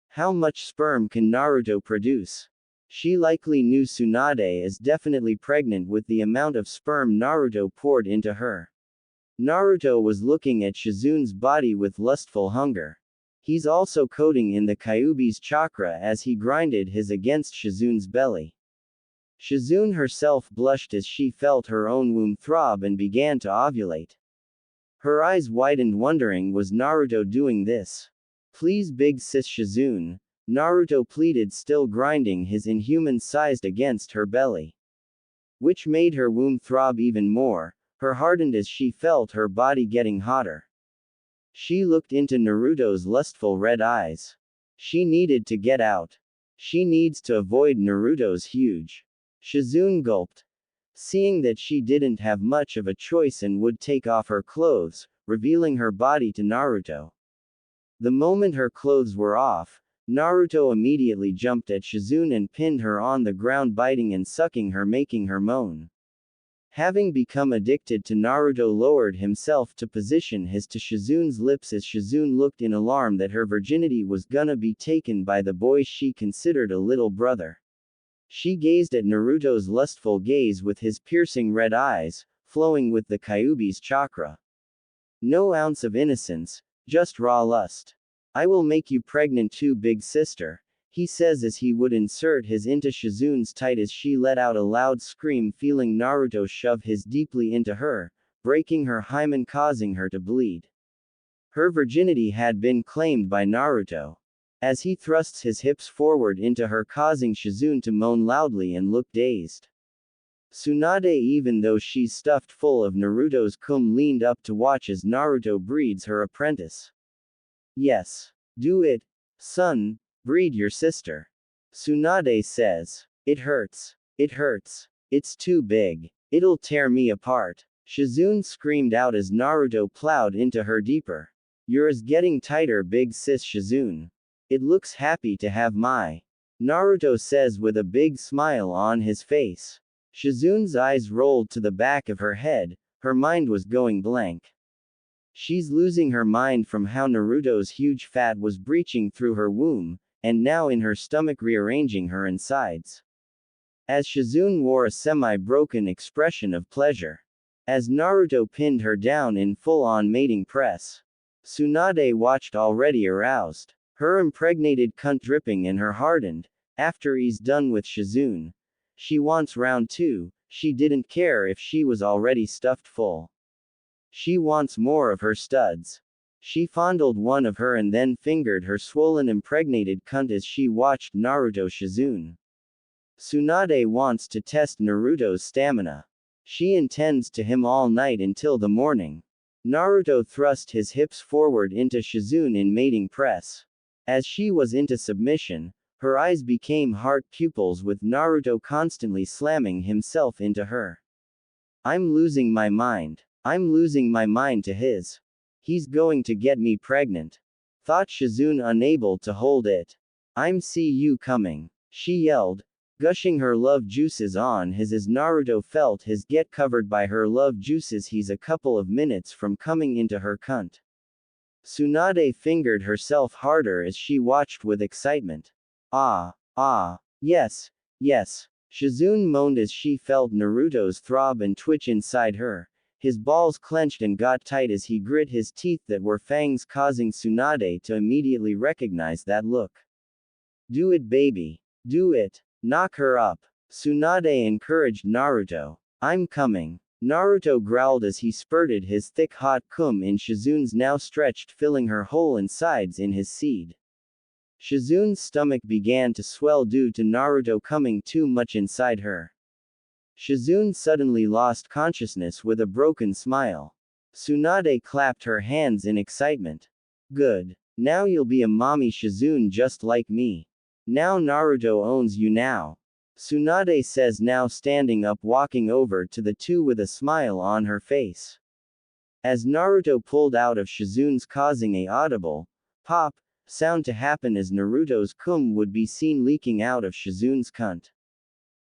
How much sperm can Naruto produce? She likely knew Tsunade is definitely pregnant with the amount of sperm Naruto poured into her. Naruto was looking at Shizune's body with lustful hunger. He's also coating in the Kyuubi's chakra as he grinded his against Shizune's belly. Shizune herself blushed as she felt her own womb throb and began to ovulate. Her eyes widened, wondering, was Naruto doing this? Please, big sis Shizune, Naruto pleaded, still grinding his inhuman-sized against her belly. Which made her womb throb even more. Her hardened as she felt her body getting hotter. She looked into Naruto's lustful red eyes. She needed to get out. She needs to avoid Naruto's huge. Shizune gulped. Seeing that she didn't have much of a choice and would take off her clothes, revealing her body to Naruto. The moment her clothes were off, Naruto immediately jumped at Shizune and pinned her on the ground, biting and sucking her, making her moan. Having become addicted to Naruto, lowered himself to position his to Shizune's lips as Shizune looked in alarm that her virginity was gonna be taken by the boy she considered a little brother. She gazed at Naruto's lustful gaze with his piercing red eyes, flowing with the Kyuubi's chakra. No ounce of innocence, just raw lust. I will make you pregnant too, big sister, he says as he would insert his into Shizune's tight as she let out a loud scream, feeling Naruto shove his deeply into her, breaking her hymen, causing her to bleed. Her virginity had been claimed by Naruto. As he thrusts his hips forward into her, causing Shizune to moan loudly and look dazed. Tsunade, even though she's stuffed full of Naruto's cum, leaned up to watch as Naruto breeds her apprentice. Yes. Do it, son. Breed your sister. Tsunade says. It hurts. It hurts. It's too big. It'll tear me apart. Shizune screamed out as Naruto plowed into her deeper. Yours getting tighter, big sis Shizune. It looks happy to have my. Naruto says with a big smile on his face. Shizune's eyes rolled to the back of her head, her mind was going blank. She's losing her mind from how Naruto's huge fat was breaching through her womb, and now in her stomach rearranging her insides. As Shizune wore a semi-broken expression of pleasure. As Naruto pinned her down in full-on mating press. Tsunade watched already aroused. Her impregnated cunt dripping and her hardened. After he's done with Shizune. She wants round 2, she didn't care if she was already stuffed full. She wants more of her studs. She fondled one of her and then fingered her swollen impregnated cunt as she watched Naruto Shizune. Tsunade wants to test Naruto's stamina. She intends to him all night until the morning. Naruto thrust his hips forward into Shizune in mating press. As she was into submission, her eyes became heart pupils with Naruto constantly slamming himself into her. I'm losing my mind. I'm losing my mind to his. He's going to get me pregnant. Thought Shizune unable to hold it. I'm see you coming. She yelled, gushing her love juices on his as Naruto felt his get covered by her love juices. He's a couple of minutes from coming into her cunt. Tsunade fingered herself harder as she watched with excitement. Yes, yes. Shizune moaned as she felt Naruto's throb and twitch inside her. His balls clenched and got tight as he grit his teeth that were fangs, causing Tsunade to immediately recognize that look. Do it, baby. Do it. Knock her up. Tsunade encouraged Naruto. I'm coming. Naruto growled as he spurted his thick hot cum in Shizune's now stretched, filling her whole insides in his seed. Shizune's stomach began to swell due to Naruto coming too much inside her. Shizune suddenly lost consciousness with a broken smile. Tsunade clapped her hands in excitement. Good. Now you'll be a mommy Shizune just like me. Now Naruto owns you now. Tsunade says, now standing up, walking over to the two with a smile on her face. As Naruto pulled out of Shizune's, causing a audible pop sound to happen as Naruto's cum would be seen leaking out of Shizune's cunt.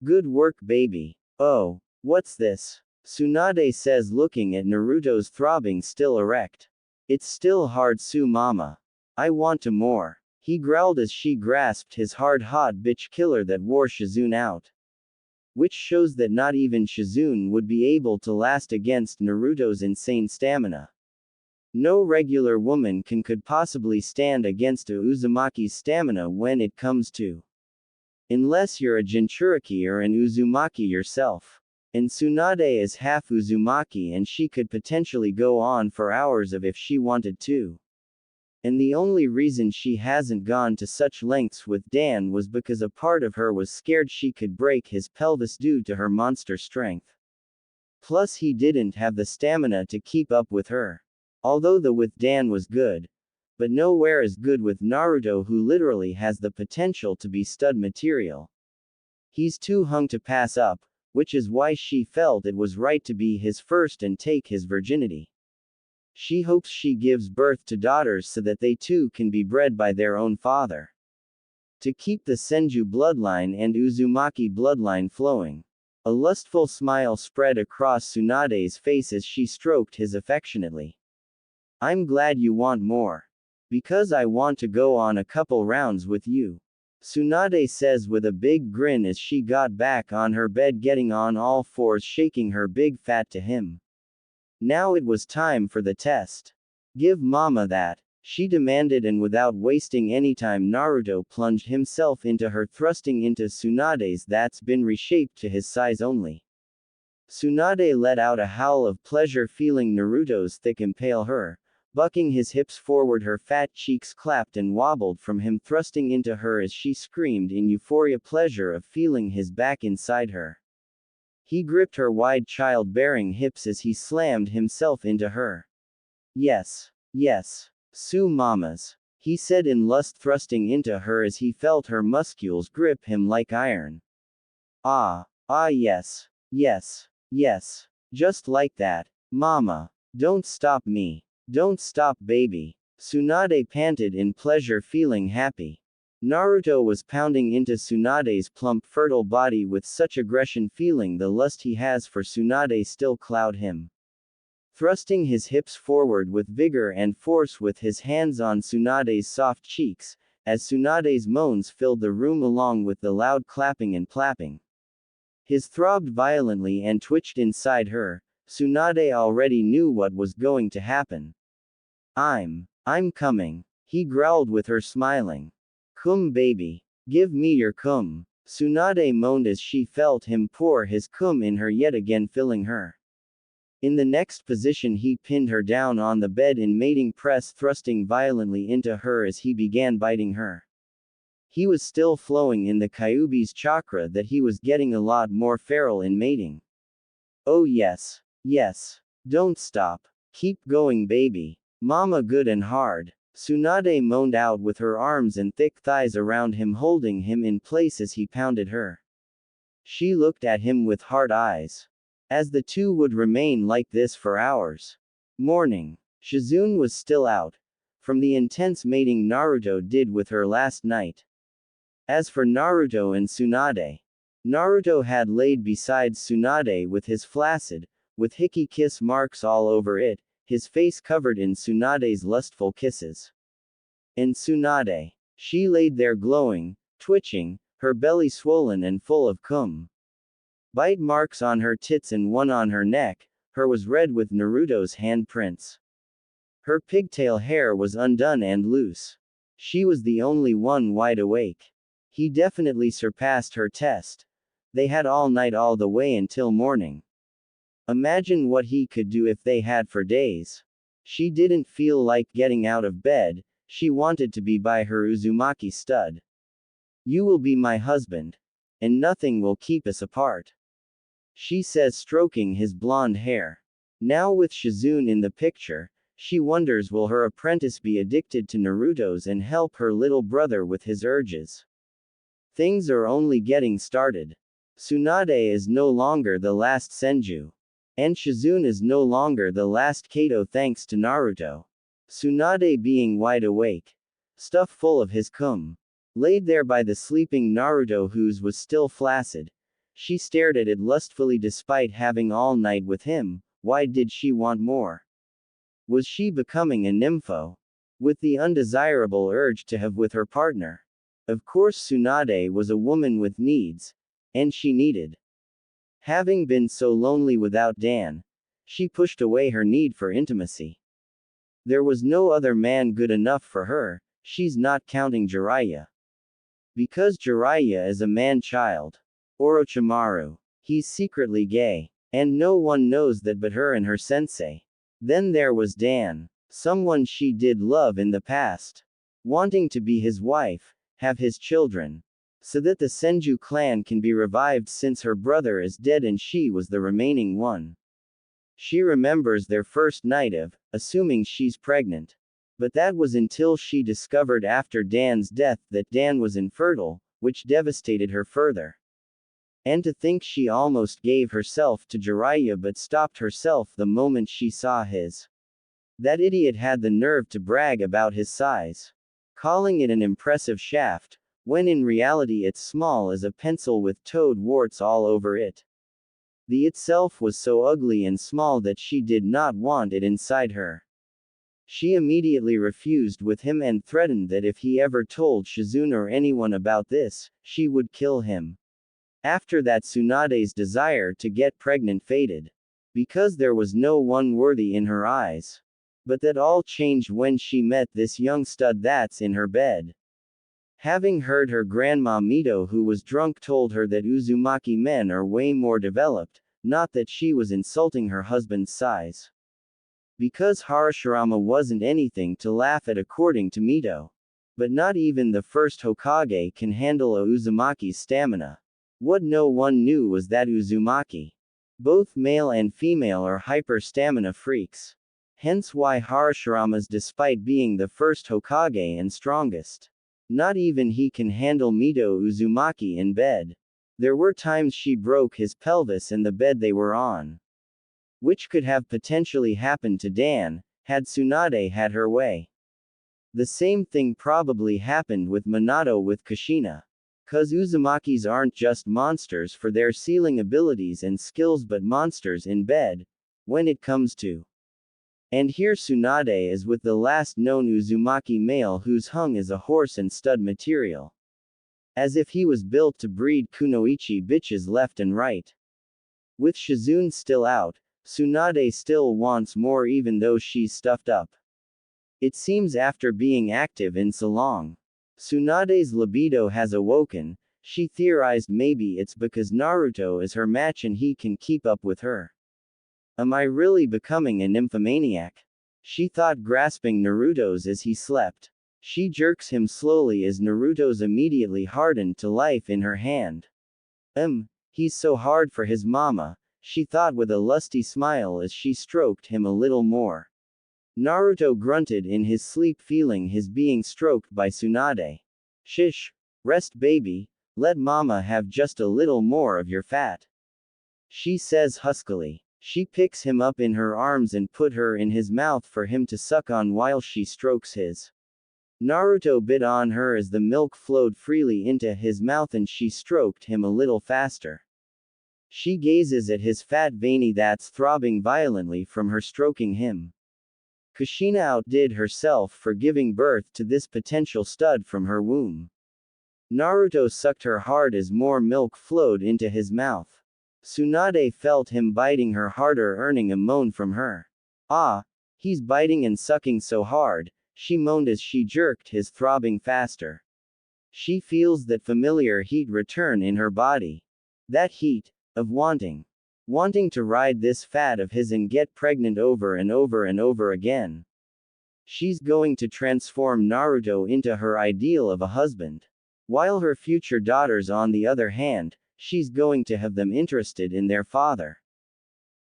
Good work, baby. Oh, what's this? Tsunade says, looking at Naruto's throbbing still erect. It's still hard, mama. I want to more. He growled as she grasped his hard hot bitch killer that wore Shizune out. Which shows that not even Shizune would be able to last against Naruto's insane stamina. No regular woman could possibly stand against a Uzumaki's stamina when it comes to. Unless you're a Jinchuriki or an Uzumaki yourself. And Tsunade is half Uzumaki and she could potentially go on for hours if she wanted to. And the only reason she hasn't gone to such lengths with Dan was because a part of her was scared she could break his pelvis due to her monster strength. Plus he didn't have the stamina to keep up with her. Although the with Dan was good. But nowhere as good with Naruto, who literally has the potential to be stud material. He's too hung to pass up, which is why she felt it was right to be his first and take his virginity. She hopes she gives birth to daughters so that they too can be bred by their own father. To keep the Senju bloodline and Uzumaki bloodline flowing. A lustful smile spread across Tsunade's face as she stroked his affectionately. I'm glad you want more. Because I want to go on a couple rounds with you. Tsunade says with a big grin as she got back on her bed, getting on all fours, shaking her big fat to him. Now it was time for the test. Give mama that, she demanded, and without wasting any time Naruto plunged himself into her, thrusting into Tsunade's that's been reshaped to his size only. Tsunade let out a howl of pleasure, feeling Naruto's thick impale her. Bucking his hips forward, her fat cheeks clapped and wobbled from him, thrusting into her as she screamed in euphoria, pleasure of feeling his back inside her. He gripped her wide child-bearing hips as he slammed himself into her. Yes. Yes. Su mamas. He said in lust, thrusting into her as he felt her muscles grip him like iron. Yes. Yes. Yes. Just like that. Mama. Don't stop me. Don't stop, baby. Tsunade panted in pleasure, feeling happy. Naruto was pounding into Tsunade's plump, fertile body with such aggression, feeling the lust he has for Tsunade still cloud him. thrusting his hips forward with vigor and force with his hands on Tsunade's soft cheeks, as Tsunade's moans filled the room along with the loud clapping and plapping. His throbbed violently and twitched inside her. Tsunade already knew what was going to happen. I'm coming, he growled with her smiling. Cum baby. Give me your cum. Tsunade moaned as she felt him pour his cum in her, yet again filling her. In the next position he pinned her down on the bed in mating press, thrusting violently into her as he began biting her. He was still flowing in the Kyuubi's chakra that he was getting a lot more feral in mating. Oh yes. Yes. Don't stop. Keep going baby. Mama good and hard. Tsunade moaned out with her arms and thick thighs around him, holding him in place as he pounded her. She looked at him with hard eyes. As the two would remain like this for hours. Morning. Shizune was still out. From the intense mating Naruto did with her last night. As for Naruto and Tsunade. Naruto had laid beside Tsunade with his flaccid, with hickey kiss marks all over it, his face covered in Tsunade's lustful kisses. And Tsunade. She laid there glowing, twitching, her belly swollen and full of cum. Bite marks on her tits and one on her neck, her was red with Naruto's handprints. Her pigtail hair was undone and loose. She was the only one wide awake. He definitely surpassed her test. They had all night all the way until morning. Imagine what he could do if they had for days. She didn't feel like getting out of bed, she wanted to be by her Uzumaki stud. You will be my husband. And nothing will keep us apart. She says, stroking his blonde hair. Now with Shizune in the picture, she wonders will her apprentice be addicted to Naruto's and help her little brother with his urges. Things are only getting started. Tsunade is no longer the last Senju. And Shizune is no longer the last Kato thanks to Naruto. Tsunade being wide awake. Stuffed full of his cum. Laid there by the sleeping Naruto whose was still flaccid. She stared at it lustfully despite having all night with him. Why did she want more? Was she becoming a nympho? With the undesirable urge to have with her partner. Of course Tsunade was a woman with needs. And she needed. Having been so lonely without Dan, she pushed away her need for intimacy. There was no other man good enough for her, she's not counting Jiraiya. Because Jiraiya is a man-child. Orochimaru. He's secretly gay. And no one knows that but her and her sensei. Then there was Dan. Someone she did love in the past. Wanting to be his wife, have his children. So that the Senju clan can be revived since her brother is dead and she was the remaining one. She remembers their first night of, assuming she's pregnant. But that was until she discovered after Dan's death that Dan was infertile, which devastated her further. And to think she almost gave herself to Jiraiya but stopped herself the moment she saw his. That idiot had the nerve to brag about his size. Calling it an impressive shaft, when in reality it's small as a pencil with toad warts all over it. The itself was so ugly and small that she did not want it inside her. She immediately refused with him and threatened that if he ever told Shizune or anyone about this, she would kill him. After that Tsunade's desire to get pregnant faded. Because there was no one worthy in her eyes. But that all changed when she met this young stud that's in her bed. Having heard her grandma Mito who was drunk told her that Uzumaki men are way more developed, not that she was insulting her husband's size. Because Harashirama wasn't anything to laugh at according to Mito. But not even the first Hokage can handle a Uzumaki's stamina. What no one knew was that Uzumaki. Both male and female are hyper stamina freaks. Hence why Harashirama's despite being the first Hokage and strongest. Not even he can handle Mito Uzumaki in bed. There were times she broke his pelvis in the bed they were on. Which could have potentially happened to Dan, had Tsunade had her way. The same thing probably happened with Minato with Kushina. 'Cause Uzumakis aren't just monsters for their sealing abilities and skills but monsters in bed, when it comes to And here Tsunade is with the last known Uzumaki male who's hung as a horse and stud material. As if he was built to breed kunoichi bitches left and right. With Shizune still out, Tsunade still wants more even though she's stuffed up. It seems after being active in so long, Tsunade's libido has awoken. She theorized maybe it's because Naruto is her match and he can keep up with her. Am I really becoming a nymphomaniac? She thought, grasping Naruto's as he slept. She jerks him slowly as Naruto's immediately hardened to life in her hand. He's so hard for his mama, she thought with a lusty smile as she stroked him a little more. Naruto grunted in his sleep, feeling his being stroked by Tsunade. Shish. Rest, baby. Let mama have just a little more of your fat. She says huskily. She picks him up in her arms and put her in his mouth for him to suck on while she strokes his. Naruto bit on her as the milk flowed freely into his mouth and she stroked him a little faster. She gazes at his fat veiny that's throbbing violently from her stroking him. Kushina outdid herself for giving birth to this potential stud from her womb. Naruto sucked her hard as more milk flowed into his mouth. Tsunade felt him biting her harder, earning a moan from her. Ah, he's biting and sucking so hard, she moaned as she jerked his throbbing faster. She feels that familiar heat return in her body. That heat, of wanting. Wanting to ride this fat of his and get pregnant over and over and over again. She's going to transform Naruto into her ideal of a husband. While her future daughters, on the other hand, she's going to have them interested in their father.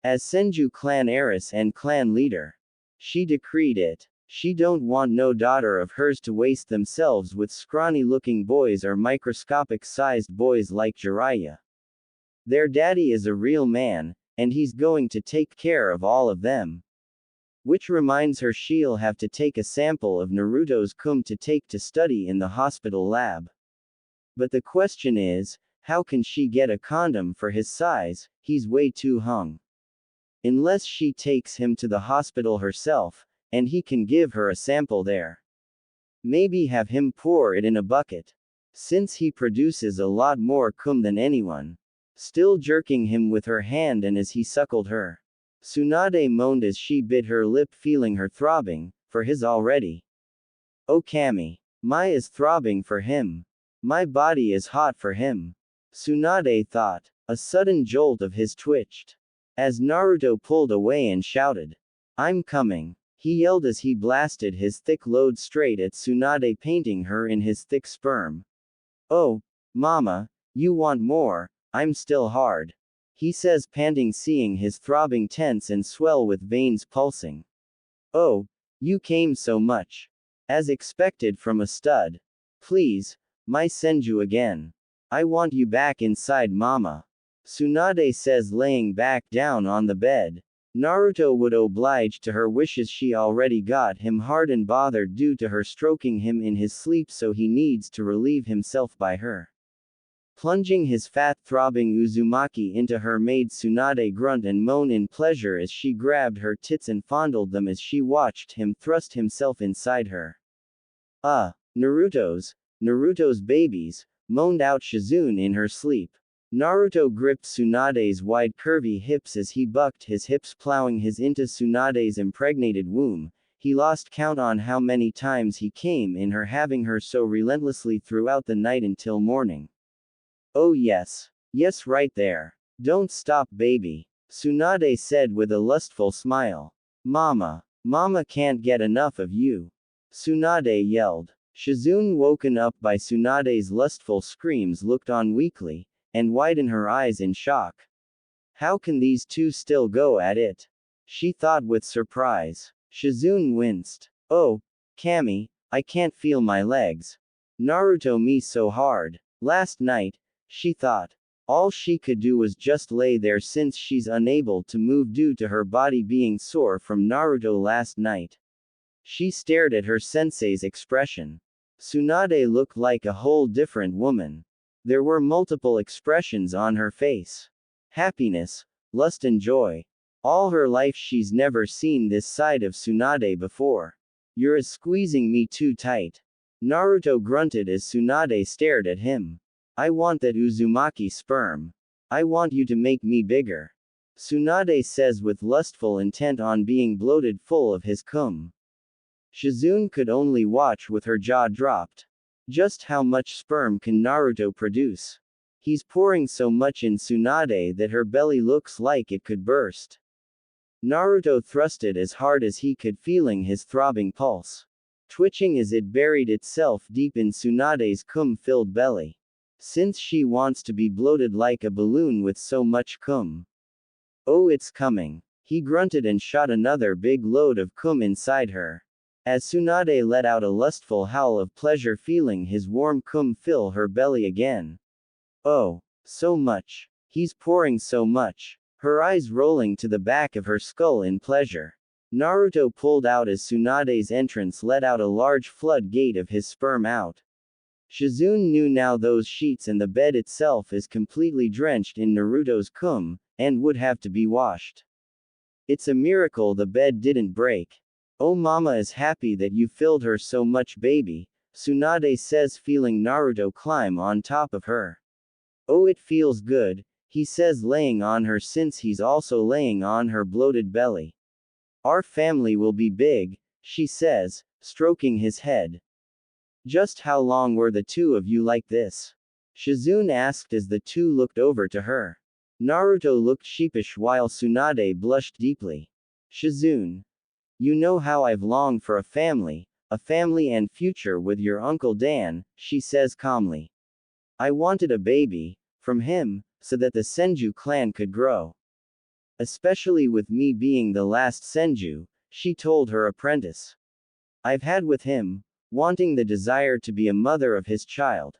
As Senju clan heiress and clan leader, she decreed it. She don't want no daughter of hers to waste themselves with scrawny-looking boys or microscopic-sized boys like Jiraiya. Their daddy is a real man, and he's going to take care of all of them. Which reminds her she'll have to take a sample of Naruto's cum to take to study in the hospital lab. But the question is, how can she get a condom for his size? He's way too hung. Unless she takes him to the hospital herself, and he can give her a sample there. Maybe have him pour it in a bucket. Since he produces a lot more cum than anyone. Still jerking him with her hand and as he suckled her. Tsunade moaned as she bit her lip, feeling her throbbing, for his already. Oh Kami. My is throbbing for him. My body is hot for him. Tsunade thought. A sudden jolt of his twitched. As Naruto pulled away and shouted. I'm coming. He yelled as he blasted his thick load straight at Tsunade, painting her in his thick sperm. Oh, mama, you want more, I'm still hard. He says, panting, seeing his throbbing tense and swell with veins pulsing. Oh, you came so much. As expected from a stud. Please, my Senju again. I want you back inside, mama. Tsunade says, laying back down on the bed. Naruto would oblige to her wishes. She already got him hard and bothered due to her stroking him in his sleep, so he needs to relieve himself by her. Plunging his fat throbbing Uzumaki into her made Tsunade grunt and moan in pleasure as she grabbed her tits and fondled them as she watched him thrust himself inside her. Naruto's babies, moaned out Shizune in her sleep. Naruto gripped Tsunade's wide curvy hips as he bucked his hips, plowing his into Tsunade's impregnated womb. He lost count on how many times he came in her, having her so relentlessly throughout the night until morning. Oh yes. Yes, right there. Don't stop, baby. Tsunade said with a lustful smile. Mama can't get enough of you. Tsunade yelled. Shizune, woken up by Tsunade's lustful screams, looked on weakly, and widened her eyes in shock. How can these two still go at it? She thought with surprise. Shizune winced. Oh, Kami, I can't feel my legs. Naruto me so hard. Last night, she thought. All she could do was just lay there since she's unable to move due to her body being sore from Naruto last night. She stared at her sensei's expression. Tsunade looked like a whole different woman. There were multiple expressions on her face. Happiness, lust and joy. All her life she's never seen this side of Tsunade before. You're squeezing me too tight. Naruto grunted as Tsunade stared at him. I want that Uzumaki sperm. I want you to make me bigger. Tsunade says with lustful intent on being bloated full of his cum. Shizune could only watch with her jaw dropped. Just how much sperm can Naruto produce? He's pouring so much in Tsunade that her belly looks like it could burst. Naruto thrusted as hard as he could, feeling his throbbing pulse. Twitching as it buried itself deep in Tsunade's cum-filled belly. Since she wants to be bloated like a balloon with so much cum. Oh, it's coming. He grunted and shot another big load of cum inside her. As Tsunade let out a lustful howl of pleasure, feeling his warm cum fill her belly again. Oh, so much. He's pouring so much. Her eyes rolling to the back of her skull in pleasure. Naruto pulled out as Tsunade's entrance let out a large floodgate of his sperm out. Shizune knew now those sheets and the bed itself is completely drenched in Naruto's cum, and would have to be washed. It's a miracle the bed didn't break. Oh, mama is happy that you filled her so much, baby, Tsunade says, feeling Naruto climb on top of her. Oh, it feels good, he says, laying on her since he's also laying on her bloated belly. Our family will be big, she says, stroking his head. Just how long were the two of you like this? Shizune asked as the two looked over to her. Naruto looked sheepish while Tsunade blushed deeply. Shizune. You know how I've longed for a family and future with your Uncle Dan, she says calmly. I wanted a baby, from him, so that the Senju clan could grow. Especially with me being the last Senju, she told her apprentice. I've had with him, wanting the desire to be a mother of his child.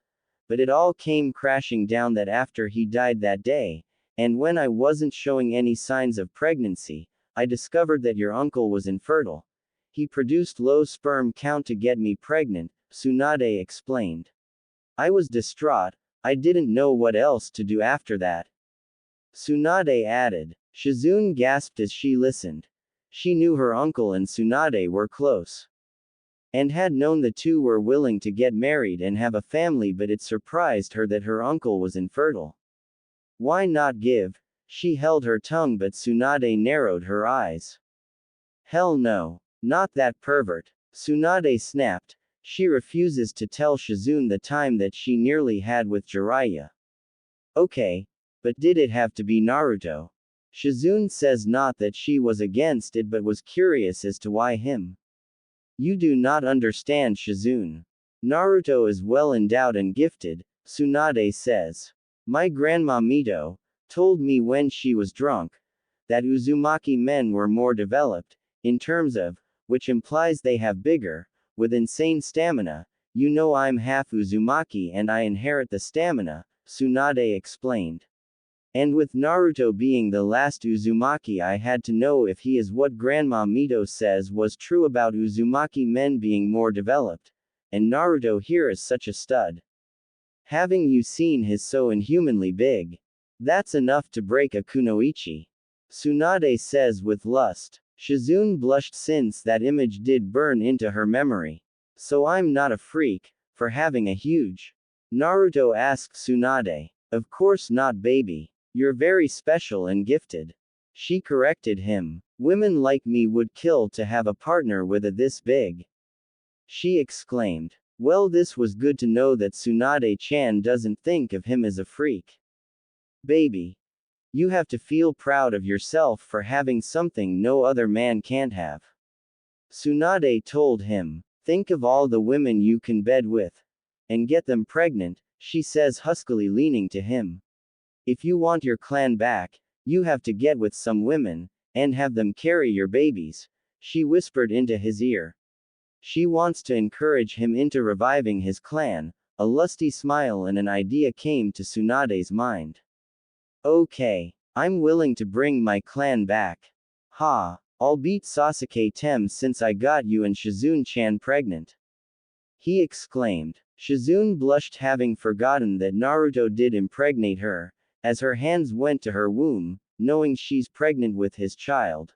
But it all came crashing down that after he died that day, and when I wasn't showing any signs of pregnancy, I discovered that your uncle was infertile. He produced low sperm count to get me pregnant, Tsunade explained. I was distraught, I didn't know what else to do after that. Tsunade added. Shizune gasped as she listened. She knew her uncle and Tsunade were close. And had known the two were willing to get married and have a family, but it surprised her that her uncle was infertile. Why not give? She held her tongue, but Tsunade narrowed her eyes. Hell no. Not that pervert. Tsunade snapped. She refuses to tell Shizune the time that she nearly had with Jiraiya. Okay. But did it have to be Naruto? Shizune says not that she was against it but was curious as to why him. You do not understand, Shizune. Naruto is well endowed and gifted, Tsunade says. My grandma Mito told me when she was drunk that Uzumaki men were more developed, in terms of, which implies they have bigger, with insane stamina. You know I'm half Uzumaki and I inherit the stamina, Tsunade explained. And with Naruto being the last Uzumaki, I had to know if he is what Grandma Mito says was true about Uzumaki men being more developed. And Naruto here is such a stud. Having you seen his so inhumanly big? That's enough to break a kunoichi. Tsunade says with lust. Shizune blushed since that image did burn into her memory. So I'm not a freak, for having a huge. Naruto asked Tsunade. Of course not, baby. You're very special and gifted. She corrected him. Women like me would kill to have a partner with a this big. She exclaimed. Well, this was good to know that Tsunade-chan doesn't think of him as a freak. Baby. You have to feel proud of yourself for having something no other man can't have. Tsunade told him. Think of all the women you can bed with. And get them pregnant, she says huskily, leaning to him. If you want your clan back, you have to get with some women, and have them carry your babies, she whispered into his ear. She wants to encourage him into reviving his clan. A lusty smile and an idea came to Tsunade's mind. Okay. I'm willing to bring my clan back. Ha. I'll beat Sasuke Tem since I got you and Shizune-chan pregnant. He exclaimed. Shizune blushed, having forgotten that Naruto did impregnate her. As her hands went to her womb, knowing she's pregnant with his child.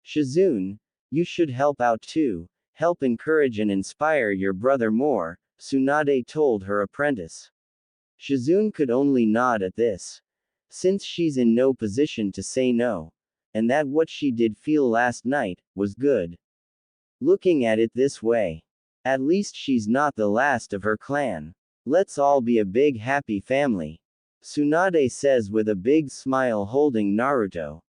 Shizune, you should help out too, help encourage and inspire your brother more, Tsunade told her apprentice. Shizune could only nod at this, since she's in no position to say no, and that what she did feel last night was good. Looking at it this way, at least she's not the last of her clan. Let's all be a big happy family. Tsunade says with a big smile holding Naruto.